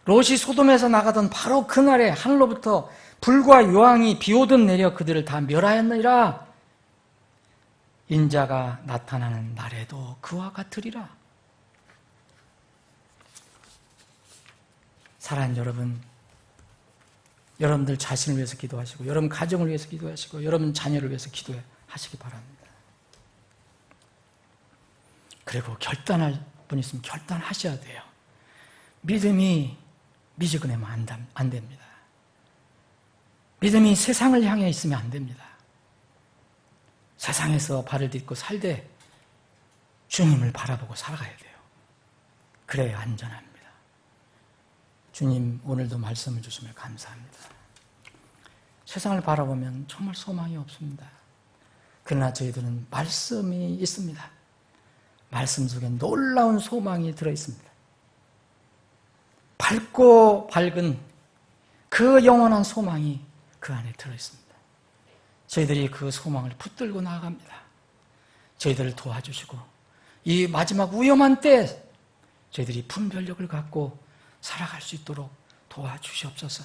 롯이 소돔에서 나가던 바로 그날에 하늘로부터 불과 유황이 비오듯 내려 그들을 다 멸하였느니라. 인자가 나타나는 날에도 그와 같으리라. 사랑하는 여러분, 여러분들 자신을 위해서 기도하시고 여러분 가정을 위해서 기도하시고 여러분 자녀를 위해서 기도하시기 바랍니다. 그리고 결단할 분 있으면 결단하셔야 돼요. 믿음이 미지근하면 안 됩니다. 믿음이 세상을 향해 있으면 안 됩니다. 세상에서 발을 딛고 살되 주님을 바라보고 살아가야 돼요. 그래야 안전합니다. 주님, 오늘도 말씀을 주시면 감사합니다. 세상을 바라보면 정말 소망이 없습니다. 그러나 저희들은 말씀이 있습니다. 말씀 속에 놀라운 소망이 들어있습니다. 밝고 밝은 그 영원한 소망이 그 안에 들어있습니다. 저희들이 그 소망을 붙들고 나아갑니다. 저희들을 도와주시고 이 마지막 위험한 때 저희들이 분별력을 갖고 살아갈 수 있도록 도와주시옵소서.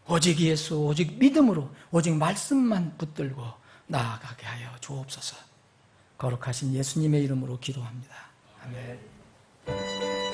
오직 예수, 오직 믿음으로, 오직 말씀만 붙들고 나아가게 하여 주옵소서. 거룩하신 예수님의 이름으로 기도합니다. 아멘.